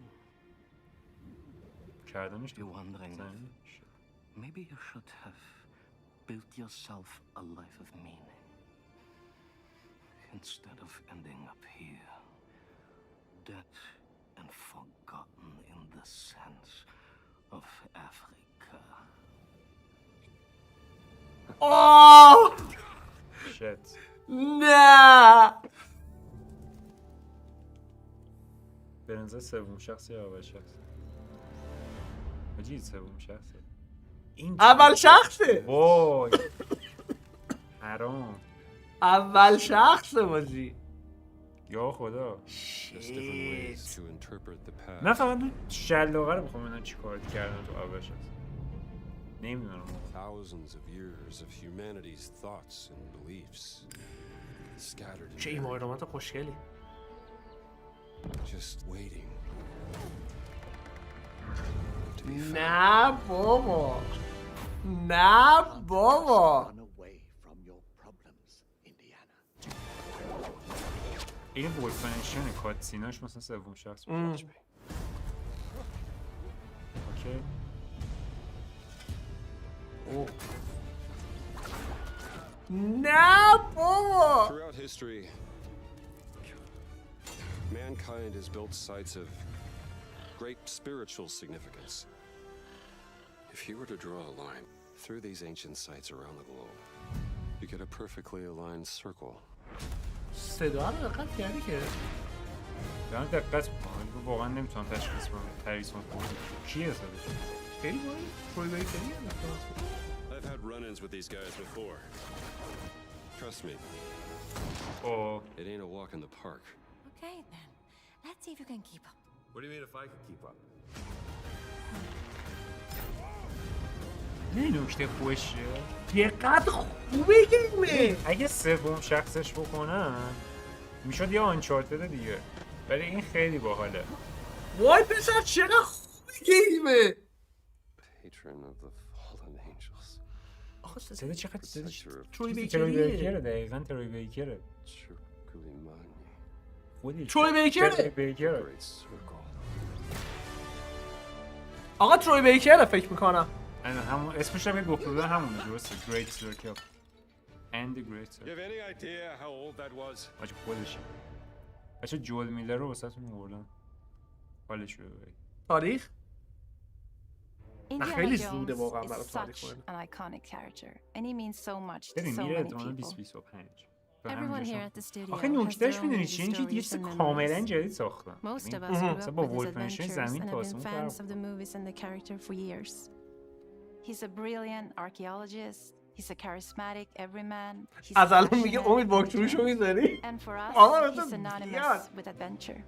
S5: کردنش
S21: You're wondering maybe you should have built yourself a life of meaning instead of ending up here, dead and forgotten in the sands of Africa.
S2: Oh!
S5: Shit.
S2: نه.
S5: برنزه سوم شخصی یا اول شخص؟ مجید سوم شخصه.
S2: اول شخصه.
S5: وای. حرام.
S2: اول شخصه بازی.
S5: یا خدا. نه فقط شلاقه رو بخوام ببینم چی کار کردن تو اول شخص. نمیدونم.
S22: Thousands of years of humanity's thoughts and beliefs scattered.
S2: چه ایمایرامات خوشگلی.
S22: Just waiting.
S2: نه بابا. نه بابا.
S5: این بولفنشن کاتسیناش مثلا سوم شخص بود. اوکی.
S2: نه بابا.
S22: Throughout history, mankind has built sites of great spiritual significance. If you were to draw a line through these ancient sites around the globe, you get a perfectly aligned circle.
S2: صدا رو دقت کردی که؟
S5: دارم دقت میکنم واقعا نمیتونم تشخیص بدم تعریف کنم کیه صداش؟
S2: خیلی باید توی بیکریه
S22: I've had run-ins with these guys before. Trust me.
S5: Oh.
S22: It ain't a walk in the park.
S23: Okay then. Let's see if you can keep up.
S22: What do you mean if I can keep up?
S5: نه نکته خوشه
S2: چقدر خوبه گیمه.
S5: اگه سوم شخصش بکنم میشد یه آنچارتد دیگه، ولی این خیلی باحاله.
S2: وای پسر چقدر خوبه گیمه.
S5: آخه صدا چقدر
S2: تروی بیکریه.
S5: دقیقاً تروی بیکره.
S2: تروی بیکره. آقا تروی بیکره فکر میکنم.
S5: همون اسمش هم گفتم همونه درسته. Great Circle and the Great Circle.
S22: You have any idea how old that was?
S5: آجا خودشه. بچه جول میلر رو واسهتون آوردم. حالش رو ببرید.
S2: تاریخ؟
S23: Indiana Jones is such an iconic character, and he means so much to so many people. Everyone here at the studio
S5: آخه نکتهش میدونی چیه؟ اینکه یه چیز کاملا جدید ساختن.
S23: Most of us grew up with his adventures and have been fans of the movies and the character for years. He's a brilliant archaeologist. He's a charismatic everyman.
S2: از الان میگه امید باکتروشو میذاری؟
S23: And for us, he's synonymous with adventure.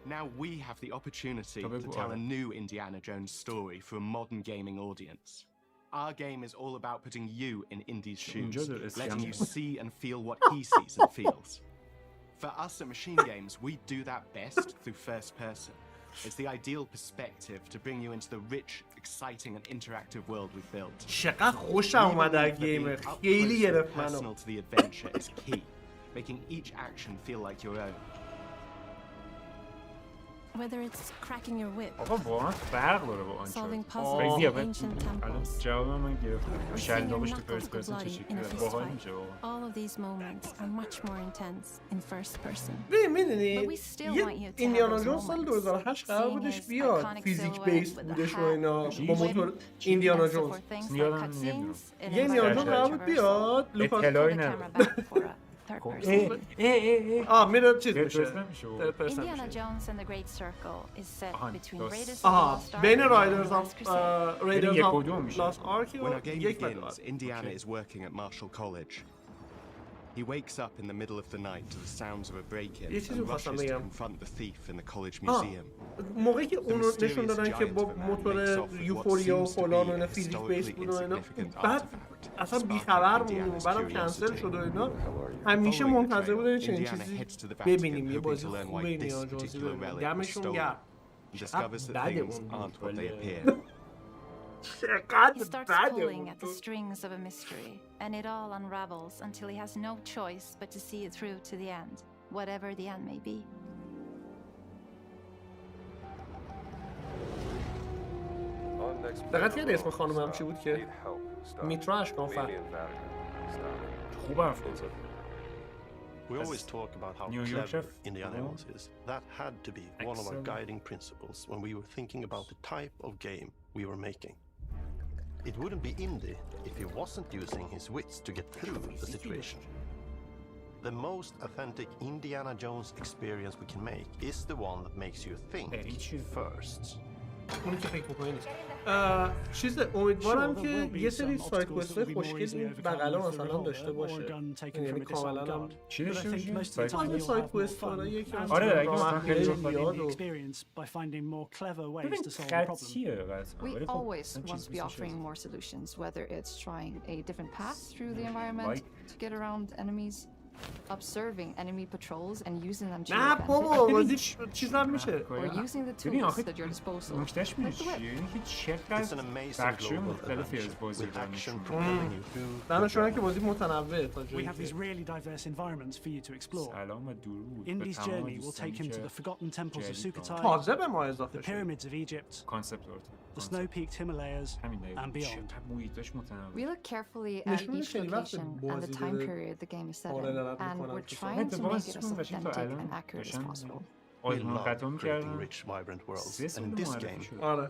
S24: Now we have the opportunity to tell a new Indiana Jones story for a modern gaming audience. Our game is all about putting you in Indy's shoes, letting you see and feel what he sees and feels. For us at Machine Games, we do that best through first person. It's the ideal perspective to bring you into the rich, exciting and interactive world we've built.
S2: چقدر خوشم اومد از گیم. خیلی گرفت منو.
S24: Personal to the adventure is key, making each action feel like your own.
S23: Whether it's cracking your whip,
S5: آقا واقعا فرق داره با
S23: solving
S5: آنچارتد.
S23: puzzles in ancient
S5: الان
S23: temples,
S5: جواب من گرفتم.
S23: or seeing
S5: شلاقش
S23: your
S5: تو
S23: knuckles
S5: فرست
S23: go
S5: پرسن چه
S23: bloody
S5: شکلیه؟
S23: in a fist
S5: باحال
S23: fight.
S5: میشه واقعا.
S23: All of these moments are much more intense in first person.
S2: میدونی ایندیانا جونز سال 2008 قرار بودش بیاد، فیزیک بیس بودش و اینا، با موتور ایندیانا جونز.
S5: یادم نمیدونم.
S2: یه ایندیانا جونز قرار بود بیاد، لوکاس
S5: اطلاعی ندارم.
S2: میره چیز میشه.
S23: Indiana Jones and the Great Circle is set between Raiders of the Lost Ark
S2: بین
S23: and
S2: رایدرز
S23: Last Crusade.
S2: رایدرز آف لاست آرک
S24: When our game begins, Indiana is working at Marshall College. He wakes up in the middle of the night to the sounds of a break-in and rushes to confront the thief in the college museum.
S2: موقعی که اونو نشون دادن که با موتور یوفوریا و فلان و اینا فیزیک بیس بود و اینا، بعد اصلا بیخبر بود، بعدم کنسل شد و اینا، همیشه منتظر بودن چنین چیزی ببینیم، یه بازی خوب ایندیانا جونزی ببینیم. دمشون گرم. بده اون
S23: He starts pulling at the strings of a mystery, and it all unravels until he has no choice but to see it through to the end, whatever the end may be.
S2: دقیقا اسم خانومم چی بود که میترا اشکانفر
S5: خوب حرف بزن.
S3: We always talk about how clever Indiana is. That had to be one of our guiding principles when we were thinking about the type of game we were making. It wouldn't be indie if he wasn't using his wits to get through the situation. The most authentic Indiana Jones experience we can make is the one that makes you think first.
S2: اونی که فکر می‌کنی نیست. چیز امیدوارم که یه سری سایت کوست‌های خوشگل این بغلا مثلا داشته باشه. یعنی کاملا هم
S5: چی داشته باشه؟
S2: سایت کوست‌هایی که
S5: آره اگه مثلا خیلی
S2: زیاد و
S12: We always want to be offering more solutions, whether it's trying a different path through the environment to get around enemies, observing enemy patrols and using them to your
S2: نه بابا بازی چیزام میشه
S12: or using the tools at your disposal.
S5: نکتهش میدونی چیه؟ اینه که چقدر بخشای مختلفی از بازی دارن نشون
S2: دانشجویان که بازی متنوعه تا
S18: We have these really diverse environments for you to explore.
S5: سلام و درود.
S18: Indy's journey will take him to the forgotten temples of Sukhothai,
S2: تازه به ما اضافه
S18: the pyramids of Egypt,
S5: کانسپت
S18: the snow-peaked Himalayas, and beyond.
S12: We look carefully at each location and the time period the game is set in, and we're trying to make it as authentic and accurate as possible.
S3: We love creating rich, vibrant worlds, and in this game,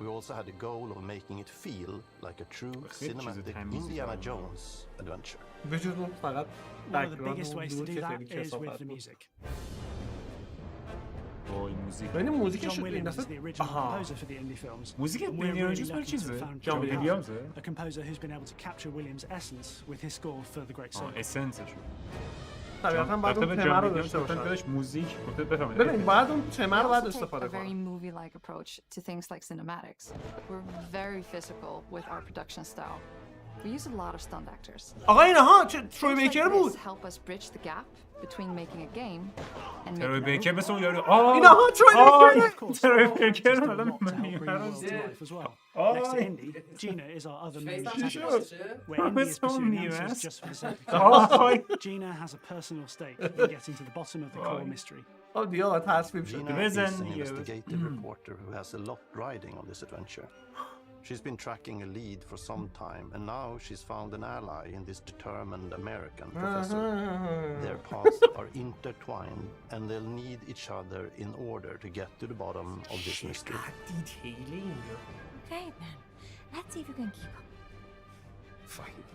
S3: we also had the goal of making it feel like a true cinematic Indiana Jones adventure.
S18: One of the biggest ways to do that is with the music.
S2: این موزیکش
S18: این دفعه the original composer for the indie films.
S5: موزیک ایندیانا جونز مال چیزه؟ جان ویلیامزه؟
S18: A composer who's been able to capture Williams' essence with his score for the Great Circle.
S5: اسنسش.
S2: طبیعتاً بعد اون تمر رو داشته
S5: باشه. موزیک گفته بفهمید.
S2: ببین بعد اون تمر رو بعد استفاده
S12: کنه. A very movie-like approach to things like cinematics. We're very physical with our production style. We use a lot of stunt actors.
S2: آقا اینها تروی بیکر بود.
S12: Help us bridge the gap between making a game and
S5: تروی
S12: making
S5: بیکر مثل اون یارو
S2: اینها
S5: تروی بیکر حالا
S18: Next to Indy, Gina is our other main protagonist, where Indy is pursuing answers just for the sake of it. Gina has a personal stake in getting to the bottom of the core mystery.
S2: دیگه تصویب شد.
S3: Gina is an investigative reporter who has a lot riding on this adventure. She's been tracking a lead for some time, and now she's found an ally in this determined American professor. Their paths are intertwined, and they'll need each other in order to get to the bottom of this mystery.
S23: Okay, then. Let's see if you can keep up.
S22: Fight.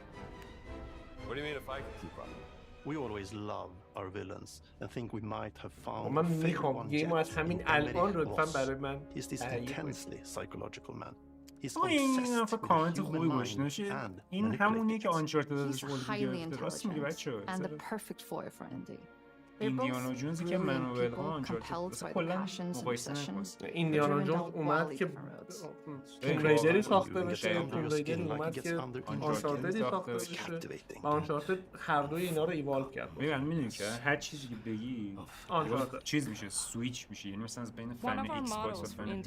S22: What do you mean if I can keep up?
S3: We always love our villains and think we might have found
S2: من میخوام گیم از همین الان لطفاً برای من.
S3: He's this intensely psychological man.
S5: این حرف کامنت خوبی باشه نشه این همونیه که آنچارتد ازش قول راست میگه بچه‌ها ایندیانا جونزی که منوال ها آنچارتد کلا مقایسه نکنید
S2: ایندیانا جونز اومد که توم ریدری ساخته بشه توم ریدری اومد که آنچارتدی ساخته بشه آنچارتد هر دوی اینا رو ایوالو کرد
S5: میدونی که هر چیزی که بگی چیز میشه سویچ میشه یعنی مثلا بین فن ایکس باکس و فن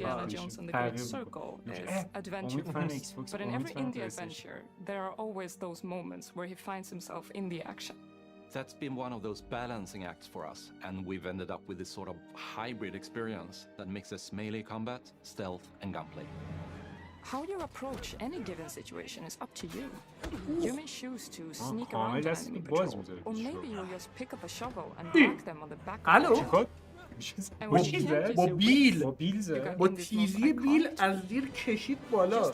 S11: adventure movies, but in every indie adventure, there are always those moments where he finds himself in the action.
S4: That's been one of those balancing acts for us, and we've ended up with this sort of hybrid experience that mixes melee combat, stealth, and gunplay.
S6: How you approach any given situation is up to you. You may choose to sneak around an enemy patrol, or maybe you'll just pick up a shovel and whack them on the back of the truck.
S2: با تیزی بیل از زیر کشید بالا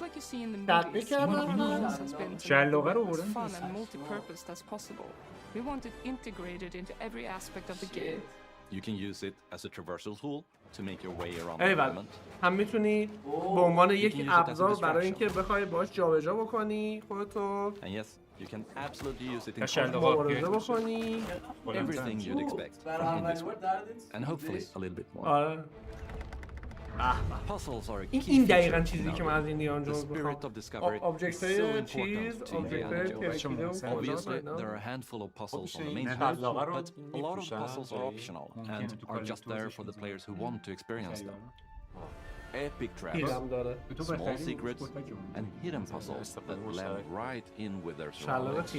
S2: دقیقه کردم
S5: شلاقه رو بردن
S6: We want it integrated into every aspect of the game.
S4: You can use it as a traversal tool to make your way around the environment.
S2: هم میتونی به عنوان یک ابزار برای اینکه بخوای باهاش جابجا بکنی خودتو.
S4: And yes, you can absolutely use it in
S2: مبارزه بکنی.
S4: Everything you'd expect from this one. And hopefully a little bit more. Puzzles are a key
S2: این دقیقاً چیزی که من از ایندیانا جونز میخوام.
S4: Objectهای چیز، objectهای پیچیده. Obviously, there are a handful of puzzles on the main page, but a lot of puzzles are optional and are just there for the players who want to experience them. Epic traps, small secrets, and hidden puzzles that blend right in with their surroundings.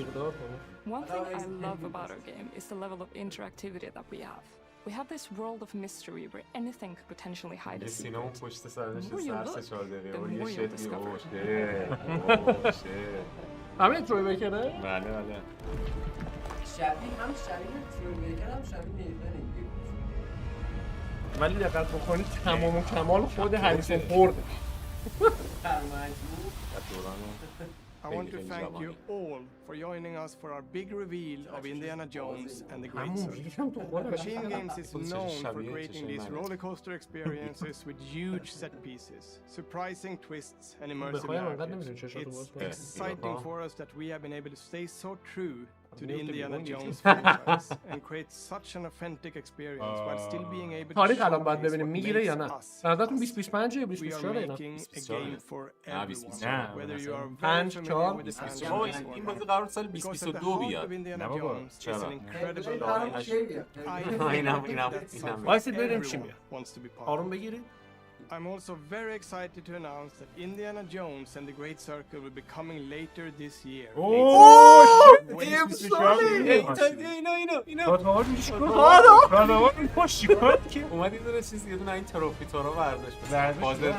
S6: One thing I love about our game is the level of interactivity that we have. We have this world of mystery where anything could potentially hide a secret. The more you look, the more you'll discover.
S2: همین تروی بیکره؟
S1: بله بله.
S8: شبیه هم شبیه تروی بیکر هم شبیه نیفتن اینجوری.
S2: ولی دقت بکنید تمام و کمال خود هریسون فورده.
S14: I want to thank you all for joining us for our big reveal of Indiana Jones and the Great Circle. Machine Games is known for creating these roller coaster experiences with huge set pieces, surprising twists, and immersive narratives. It's exciting for us that we have been able to stay so true to the Indiana Jones franchise and create such an authentic experience while still being able to
S2: تاریخ الان باید ببینیم میگیره یا نه. نظرتون 2025 یا 2024 اینا؟ 5 4
S1: این بازی قرار سال 2022 بیاد. نه بابا چرا؟ اینم
S2: وایسید ببینیم چی میاد. آروم بگیرید.
S14: I'm also very excited to announce that Indiana Jones and the Great Circle will be coming later this year.
S1: اومدی داره چیزی یه دونه این تروفی تو رو برداشت. بازه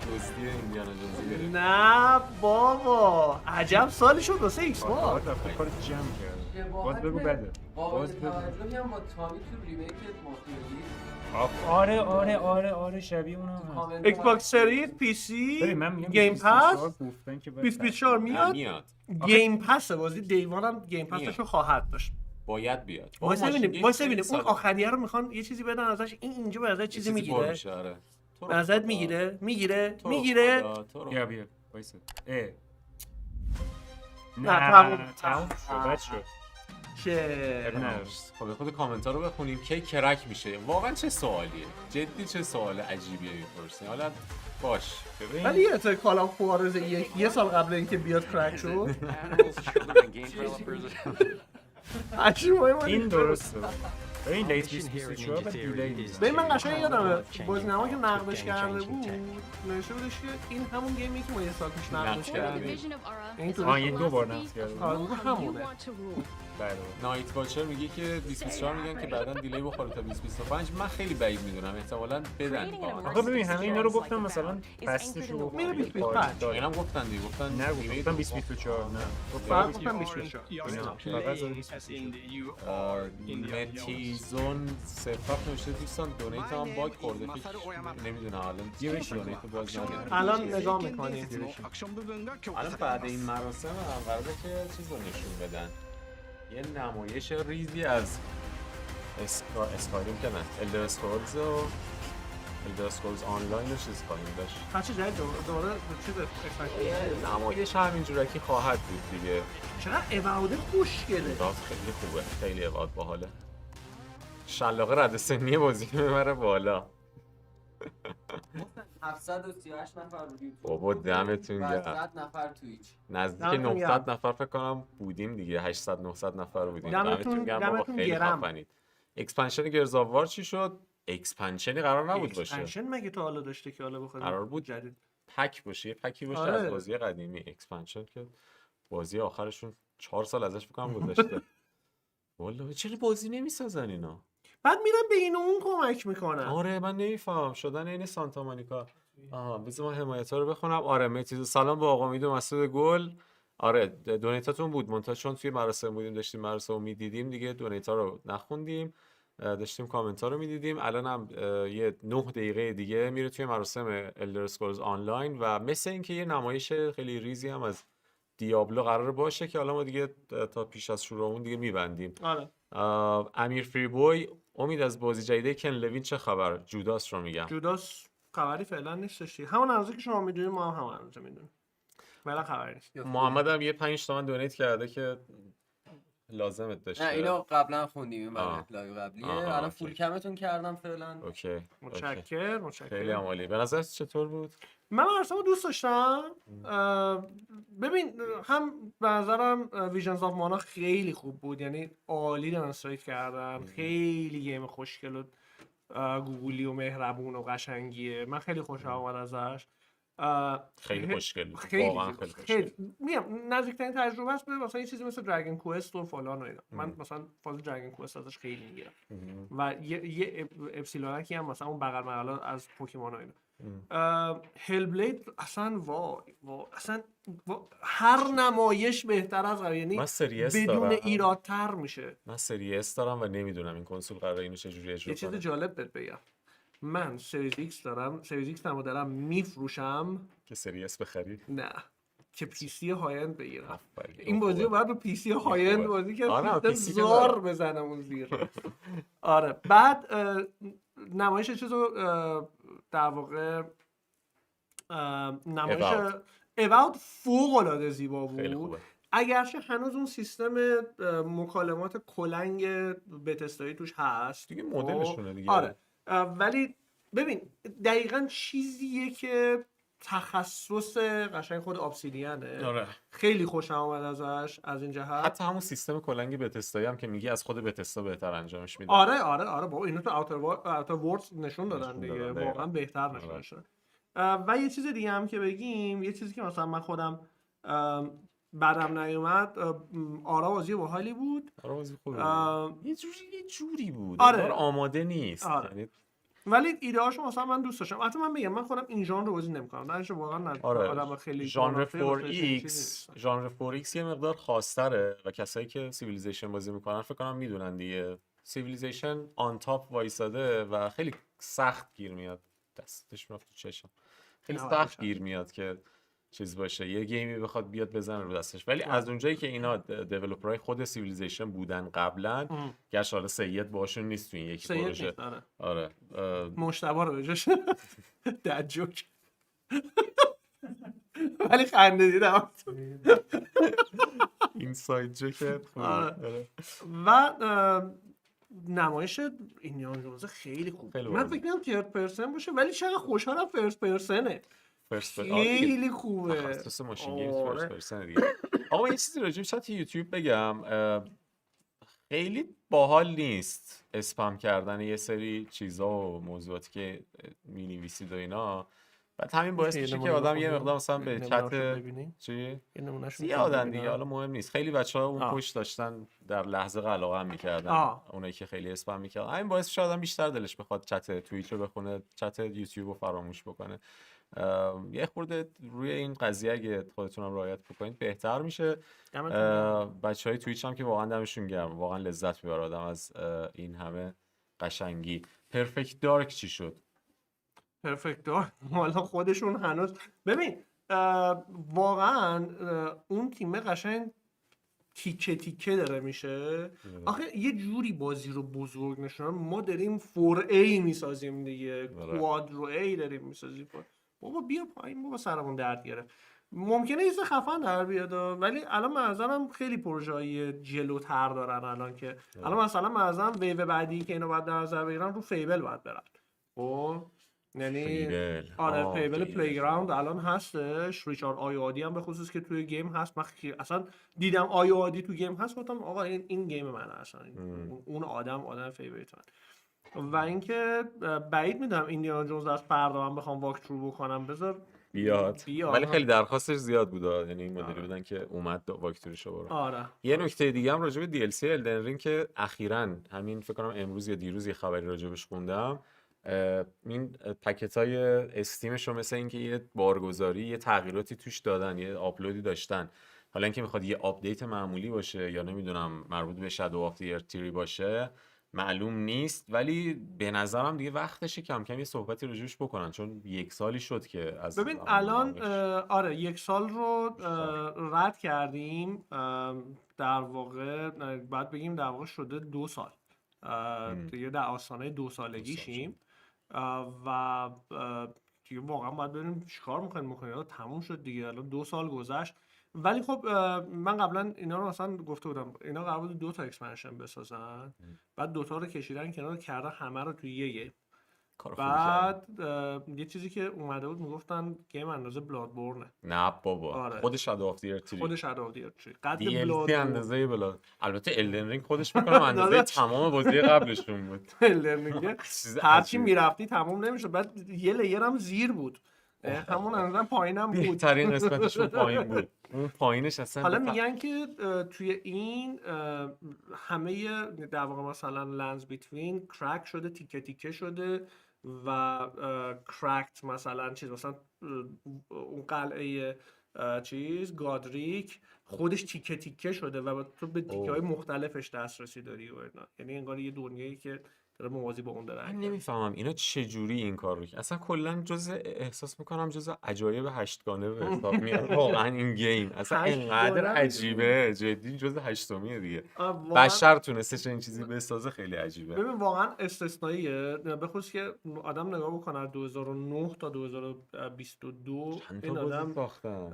S1: دوستی ایندیانا جونز.
S2: نه بابا عجب سالی شد واسه ایکس باکس.
S5: کار جمع کرد. باز بگو بده.
S8: باز بگو. هم با تامی تو ریمیک مافیایی.
S5: آره شبیه اونم هست.
S2: ایکس باکس سریز پی سی گیم پس 2024 میاد. گیم پس بازی دیوان هم گیم پسشو خواهد داشت.
S1: باید بیاد.
S2: واسه ببینیم اون آخریه رو میخوان یه چیزی بدن ازش. این اینجا به ازش چیزی میگیره. به ازت میگیره.
S5: بیا وایسا.
S2: نه
S5: تموم شد.
S1: خود کامنت ها رو بخونیم کی کرک میشه. واقعا چه سوالیه، جدی چه سوال عجیبیه میپرسین. حالا باش
S2: ولی یه تا کال آف خوارز یه سال قبل اینکه بیاد کرک شد.
S5: این درسته. این لیت 2024 بعد دیلی نیست.
S2: ببین من قشنگ یادمه بازینما که نقدش کرده بود نوشته بودش که این همون گیمی که ما یه سال پیش نقدش کردیم.
S5: این دو بار نقد کردم.
S2: همونه.
S1: نایت واچر میگه که 2024 میگن که بعداً دیلی بخوره تا 2025. من خیلی بعید میدونم، احتمالاً بدن.
S5: آخه ببین همه اینا رو گفتم مثلا پستشو
S2: میره 2025.
S1: اینم گفتن دیگه، گفتن
S5: نه گفتم 2024 نه.
S2: فقط گفتم
S1: 2024. متیزون صفحه نوشته دوستان دونیت هم باگ خورده فکر نمیدونم الان دونیت باز نداره.
S2: الان نگاه می‌کنیم.
S1: الان بعد این مراسم قراره که چیز رو نشون بدن. یه نمایش ریزی از اسکایریم که نه الدر اسکرولز و الدر اسکرولز آنلاین رو چیز خواهیم داشت.
S2: هرچی جدید دوباره چیز
S1: نمایش همینجورکی خواهد بود دیگه.
S2: چقدر اواده خوشگله.
S1: راست خیلی خوبه، خیلی اواد باحاله. شلاقه رد سنی بازی میبره بالا.
S8: 738 نفر رو یوتیوب.
S1: بابا دمتون گرم.
S8: 100 نفر توییچ.
S1: نزدیک 900 نفر فکر کنم بودیم دیگه. 800 900 نفر بودیم.
S2: دمتون گرم.
S1: خیلی خفنید. اکسپنشن گرزاوار چی شد؟ اکسپنشنی قرار نبود باشه.
S2: اکسپنشن مگه تا حالا داشته که حالا بخواد
S1: قرار بود جدید پک باشه، پکی باشه از بازی قدیمی. اکسپنشن که بازی آخرشون 4 سال ازش فکر کنم گذشته. والله چرا بازی نمیسازن اینا؟
S2: بعد میرن به این و اون کمک میکنن.
S1: آره من نمیفهم شدن این سانتا مونیکا. بذار من حمایت‌ها رو بخونم. آره متیز سلام با آقا میدو مسعود گل. آره دونیتاتون بود منتها چون توی مراسم بودیم داشتیم مراسم رو میدیدیم دیگه دونیتا رو نخوندیم، داشتیم کامنت ها رو میدیدیم. الان هم یه 9 دقیقه دیگه میره توی مراسم الدر اسکرولز آنلاین و مثل اینکه یه نمایش خیلی ریزی هم از دیابلو قرار باشه که حالا ما دیگه تا پیش از شروع اون دیگه میبندیم.
S2: آره.
S1: امیر فریبوی امید از بازی جدید کن لوین چه خبر؟ جوداس رو میگم.
S2: جوداس خبری فعلا نیستش. همون اندازه که شما میدونید ما هم اندازه میدونیم. فعلا خبری نیست.
S1: محمد هم یه 5 تومن دونیت کرده که لازمت داشته.
S8: نه اینو قبلا خوندیم این برای لایو قبلیه. الان فول کمتون کردم فعلا.
S1: اوکی.
S2: متشکرم.
S1: خیلی عالی. به نظر چطور بود؟
S2: من مراسمو دوست داشتم. ببین هم به نظرم ویژنز آف مانا خیلی خوب بود، یعنی عالی دمونستریت کردن. خیلی گیم خوشگل و گوگلی و مهربون و قشنگیه. من خیلی خوشم اومد ازش.
S1: خیلی خوشگل بود.
S2: واقعا خیلی میگم نزدیکترین تجربه است به مثلا یه چیزی مثل دراگون کوست و فلان و اینا. من مثلا فاز دراگون کوست ازش خیلی میگیرم و یه اپسیلونکی هم مثلا اون بغل مقاله از پوکیمون و اینا. هل بلید اصلا اصلا هر نمایش بهتر از قبل، یعنی بدون ایرادتر میشه.
S1: من سری اس دارم و نمیدونم این کنسول قراره اینو چجوری اجرا کنه.
S2: یه چیز جالب بهت بگم، من سریز ایکس دارم، سریز ایکس هم دارم میفروشم
S1: که سری اس بخری؟
S2: نه که پی سی های اند بگیرم. این بازی رو باید به پی سی های اند بازی که زار بزنم اون زیر. آره بعد نمایش چیزو در واقع نمایش ایوالد فوق العاده زیبا بود. اگرچه هنوز اون سیستم مکالمات کلنگ بتستایی توش هست
S1: دیگه، مدلشونه دیگه.
S2: آره ولی ببین دقیقاً چیزیه که تخصص قشنگ خود ابسیدیانه.
S1: آره.
S2: خیلی خوشم اومد ازش از این جهت.
S1: حتی همون سیستم کلنگ بتستایی هم که میگی از خود بتستا بهتر انجامش میده.
S2: آره بابا اینو تو اوتر وردز نشون دادن دیگه، واقعا بهتر نشون شد. و یه چیز دیگه هم که بگیم، یه چیزی که مثلا من خودم بعدم نیومد، آرا بازی باحالی بود.
S1: آرا بازی خوبه. یه جوری بود.
S2: آره.
S1: آماده نیست.
S2: آره. ولی ایده هاشو مثلا من دوست داشتم. البته من میگم من خودم این ژانر رو بازی نمی‌کنم. درش واقعا آدم خیلی
S1: ژانر 4X ژانر 4X یه مقدار خاص‌تره و کسایی که سیویلیزیشن بازی میکنن فکر کنم میدونن دیگه. سیویلیزیشن آن تاپ وایساده و خیلی سخت گیر میاد. دستش میافت تو چشم. خیلی سخت گیر میاد که چیز باشه یه گیمی بخواد بیاد بزنه رو دستش. ولی از اونجایی که اینا دیولپرای خود سیویلیزیشن بودن قبلا، گرچه حالا سید باشون نیست تو این یکی پروژه. آره
S2: مشتبه رو بجاش دد جوک ولی خنده دیدم
S1: این ساید جوکت.
S2: و نمایش ایندیانا جونز خیلی خوب. من فکر کنم تیرد پرسن باشه ولی چقدر خوشحالم فرست پرسنه. خیلی خوبه.
S1: تخصص ماشین گیم فرست پرسن دیگه. آقا یه چیزی راجع به چت یوتیوب بگم، خیلی باحال نیست اسپم کردن یه سری چیزا و موضوعاتی که می‌نویسید و اینا. بعد همین باعث میشه که آدم یه مقدار مثلا به چت چی زیادن دیگه، حالا مهم نیست. خیلی بچه‌ها اون پشت داشتن در لحظه علاقه هم می‌کردن، اونایی که خیلی اسپم می‌کردن. همین باعث میشه آدم بیشتر دلش بخواد چت توییچ رو بخونه، چت یوتیوب رو فراموش بکنه. یه خورده روی این قضیه اگه خودتون هم رعایت بکنید بهتر میشه. بچهای توییچ هم که واقعا دمشون گرم، واقعا لذت میبره آدم از این همه قشنگی. پرفکت دارک چی شد؟
S2: پرفکت دارک حالا خودشون هنوز ببین واقعا اون تیم قشنگ تیکه تیکه داره میشه. آخه یه جوری بازی رو بزرگ نشونن، ما داریم 4A میسازیم دیگه، کوادرو A داریم میسازیم. بابا بیا پایین بابا، سرمون درد گرفت. ممکنه یه خفن در بیاد ولی الان منظرم خیلی پروژه‌ای جلوتر دارن الان که الان مثلا منظرم ویو بعدی که اینو بعد در نظر بگیرن رو فیبل باید برن. خب یعنی آره فیبل پلیگراوند الان هستش، ریچارد آیادی هم به خصوص که توی گیم هست. من اصلا دیدم آیادی تو گیم هست گفتم آقا این گیم منه اصلا. اون آدم فیوریت من. و اینکه بعید میدونم ایندیانا جونز از فردا من بخوام واک ترو بکنم. بذار
S1: بیاد. ولی خیلی درخواستش زیاد بود، یعنی این مدلی بودن که اومد واکتوریشو برو.
S2: آره.
S1: یه نکته دیگه هم راجع به DLC الدن رینگ که اخیراً همین فکر کنم امروز یا دیروز یه خبری راجعش خوندم، این پکت‌های استیمش رو مثل اینکه یه بارگذاری، یه تغییراتی توش دادن، یه آپلودی داشتن. حالا اینکه میخواد یه آپدیت معمولی باشه یا نمیدونم مربوط به شادو آف دی ارتری باشه معلوم نیست، ولی به نظرم دیگه وقتشه کم کم یه صحبتی راجعش بکنن، چون 1 سالی شد که از
S2: ببین الان آره 1 سال رو رد کردیم، در واقع بعد بگیم در واقع شده 2 سال دیگه در آستانه 2 سالگیشیم و دیگه واقعا باید ببینیم چیکار می‌خوایم بکنیم. تموم شد دیگه، الان 2 سال گذشت. ولی خب من قبلا اینا رو اصلا گفته بودم، اینا قرار بود 2 تا اکسپنشن بسازن، بعد 2 تا رو کشیدن کنار کردن همه رو توی یه گیم. بعد یه چیزی که اومده بود میگفتن گیم اندازه بلادبورنه.
S1: نه بابا آره. خود شادو آف دی ارتری،
S2: خود شادو آف دی ارتری قد
S1: بلاد اندازه بلاد. البته الدن رینگ خودش میکنم اندازه تمام بازی قبلشون بود.
S2: الدن رینگ هرچی میرفتی تموم نمیشد، بعد یه لیر هم زیر بود، همون اندازه پایینم بود،
S1: بهترین قسمتش پایین بود، اون پایینش اصلا.
S2: حالا میگن که توی این همه در واقع مثلا لنز بیتوین کرک شده، تیکه تیکه شده و کرکت مثلا چیز مثلا اون قلعه چیز گادریک خودش تیکه تیکه شده و تو به تیکه های مختلفش دسترسی داری و اینا. یعنی انگار یه دنیایی که داره موازی با اون داره.
S1: من نمیفهمم اینا چه جوری این کار رو اصلا کلا احساس میکنم جزء عجایب 8 گانه به حساب میاد واقعا این گیم اصلا اینقدر عجیبه، جدی جزء 8میه دیگه. بشر تونسته این چیزی بسازه، خیلی عجیبه.
S2: ببین واقعا استثنائیه، به خصوص که آدم نگاه بکنه 2009 تا 2022 این آدم
S1: ساختن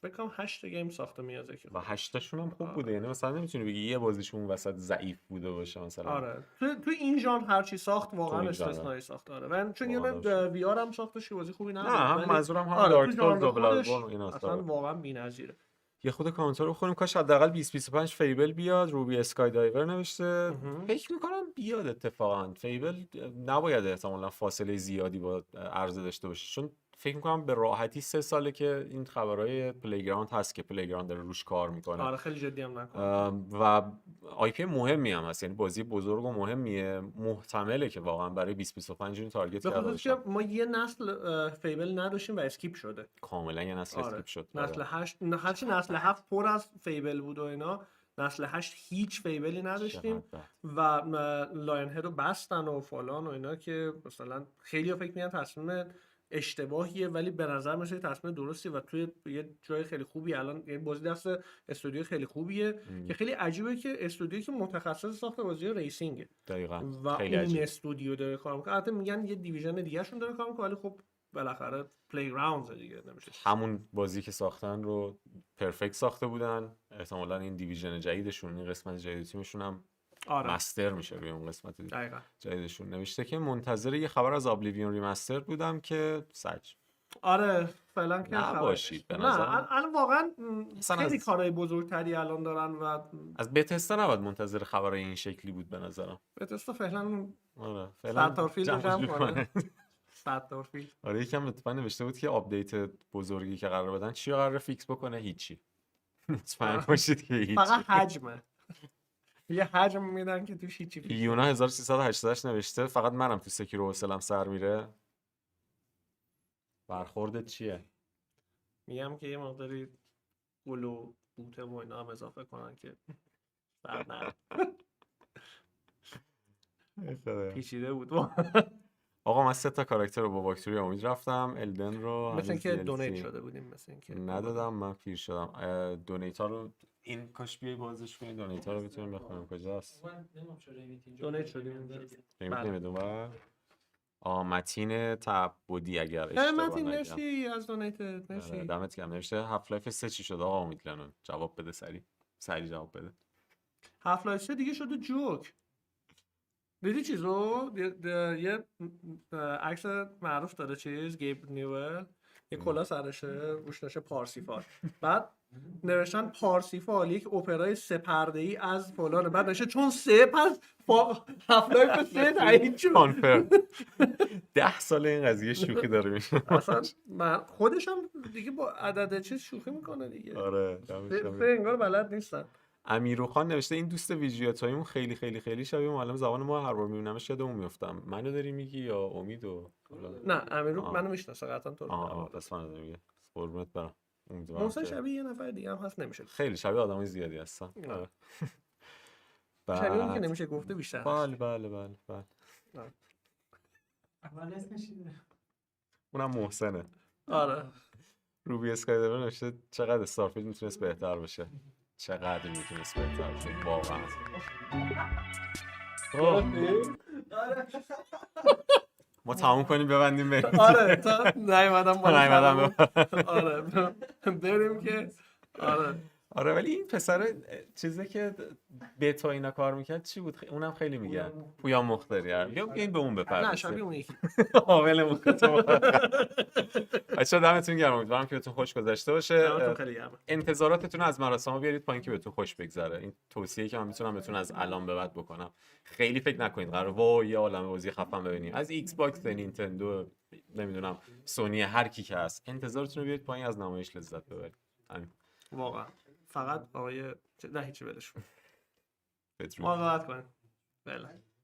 S2: فکر کنم 8 گیم ساخته میازاکی
S1: و 8 تاشون هم خوب بوده، یعنی مثلا نمیتونی بگی یه بازیشون وسط ضعیف بوده باشه مثلا.
S2: آره تو این ژانر هر چی ساخت واقعا استثنایی ساخت. آره و چون یه وی آر هم ساختش که بازی خوبی نبود.
S1: نه هم منظورم هم دارک سولز و بلادبورن اینا
S2: اصلا واقعا بی‌نظیره.
S1: یه خود کامنتار بخونیم، کاش حداقل 2025 فیبل بیاد. روبی اسکای دایور نوشته فکر میکنم بیاد اتفاقا. فیبل نباید احتمالاً فاصله زیادی با عرضه داشته باشه، چون فکر میکنم به راحتی 3 ساله که این خبرهای پلیگراند هست که پلیگراند داره روش کار میکنه.
S2: آره خیلی جدی هم نکنه
S1: و آی پی مهمی هم هست، یعنی بازی بزرگ و مهمیه، محتمله که واقعا برای 2025 این تارگت کرده باشه.
S2: ما یه نسل فیبل نداشتیم و اسکیپ شده،
S1: کاملا یه نسل اسکیپ شد.
S2: نسل 8 هرچی نسل 7 پر از فیبل بود و اینا، نسل 8 هیچ فیبلی نداشتیم و لاین هد رو بستن و فلان و اینا که مثلا خیلی فکر می‌کنن تصمیم اشتباهیه، ولی به نظر میاد تصمیم درستی و توی یه جای خیلی خوبی الان، یعنی بازی دست استودیو خیلی خوبیه که خیلی عجیبه که استودیویی که متخصص ساخت بازی ریسینگ
S1: دقیقاً
S2: و خیلی اون استودیو داره کار میکنه. البته میگن یه دیویژن دیگه شون داره کار میکنه، ولی خب بالاخره پلی گراوندز دیگه نمیشه.
S1: همون بازی که ساختن رو پرفکت ساخته بودن، احتمالاً این دیویژن جدیدشون، این قسمت جدید تیمشون هم مستر میشه روی اون قسمت جدیدشون. نوشته که منتظر یه خبر از ابلیویون ریمستر بودم که سج.
S2: آره فعلا که
S1: نباشید به
S2: نظر نه الان واقعا خیلی کارهای بزرگتری الان دارن و
S1: از بتستا نباید منتظر خبرای این شکلی بود به نظرم.
S2: بتستا فعلا
S1: آره
S2: ستارفیلد رو جمع کنه. ستارفیلد
S1: آره یکم لطفا نوشته بود که آپدیت بزرگی که قرار بدن چی قراره فیکس بکنه؟ هیچی. مطمئن باشید که هیچی،
S2: فقط حجمه. یه حجم میدن که توش هیچی.
S1: یونا 1388 نوشته فقط منم تو سکیرو حوصله‌ام سر میره. برخوردت چیه؟
S2: میگم که یه مقداری گل و بوته و اینا هم اضافه کنن که سر نه پیچیده بود.
S1: آقا من 3 تا کاراکتر رو با باکتری امید رفتم. الدن رو
S2: مثل اینکه دونیت شده بودیم، مثل اینکه
S1: ندادم، من پیر شدم. دونیتا رو این کاش بیای بازش کنی. دونیتا رو بتونیم بخونیم کجاست.
S2: من نمیدونم چرا دونیت شدیم.
S1: نمیدونم. متین تعبدی اگر اشتباه نگم.
S2: متین مرسی از دونیتت، مرسی.
S1: دمت گرم. نوشته هاف لایف 3 چی شده آقا امید لنون؟ جواب بده سری جواب بده.
S2: هاف لایف 3 دیگه شده جوک. دیدی چیزو؟ یه عکس معروف داره چیز گیب نیول، یه کلا سرشه روش نشه پارسی فار، بعد نوشتن پارسیفال یک اپرای 3 پرده‌ای از فلان، بعد نوشته چون 3 پس هفلایف 3 تعیین شد.
S1: کانفرم. 10 سال این قضیه شوخی داره میشه.
S2: اصلا من خودش هم دیگه با عدد چیز شوخی میکنه دیگه.
S1: آره
S2: 3 انگار بلد نیستن.
S1: امیروخان نوشته این دوست ویژیاتایمون خیلی خیلی خیلی شبیه معلم زبان ما، هر بار میبینمش یادمون میافتم. منو داری میگی یا امیدو؟
S2: نه امیرو منو میشناسه قطعا تو
S1: رو. بس منو داری میگی. قربونت برم.
S2: امیدوارم شبیه یه نفر دیگه هم هست نمیشه.
S1: خیلی شبیه آدمای زیادی هستن.
S2: شبیه که نمیشه گفته بیشتر.
S1: بله.
S8: اول اسمش
S1: اونم محسنه.
S2: آره.
S1: روبی اسکای دیور نوشته چقدر استارفیلد میتونست بهتر بشه. چقدر میتونست بهتر بشه واقعا. ما تموم کنیم ببندیم بریم.
S2: آره تا نیومدم آره بریم که
S1: آره ولی این پسر چیزی که بتا اینا کار میکرد چی بود؟ اونم خیلی میگن پویا مختاری. بیاین به اون بپردازیم.
S2: نه شبیه اون یکی.
S1: ولمون کن. بچه‌ها دمتون گرم، امیدوارم که بهتون خوش گذشته باشه. انتظاراتتون از مراسم بیارید پایین که بهتون خوش بگذره. این توصیه‌ای که من میتونم بهتون از الان به بعد بکنم. خیلی فکر نکنید قرار وای یه عالمه بازی خفن ببینیم از ایکس باکس، نینتندو، نمیدونم سونی، هر کی که هست. انتظارتون رو بیارید پایین، از نمایش لذت ببرید. همین.
S2: واقعا فقط آقای نه هیچی ولش کن. مراقبت کنید. بله.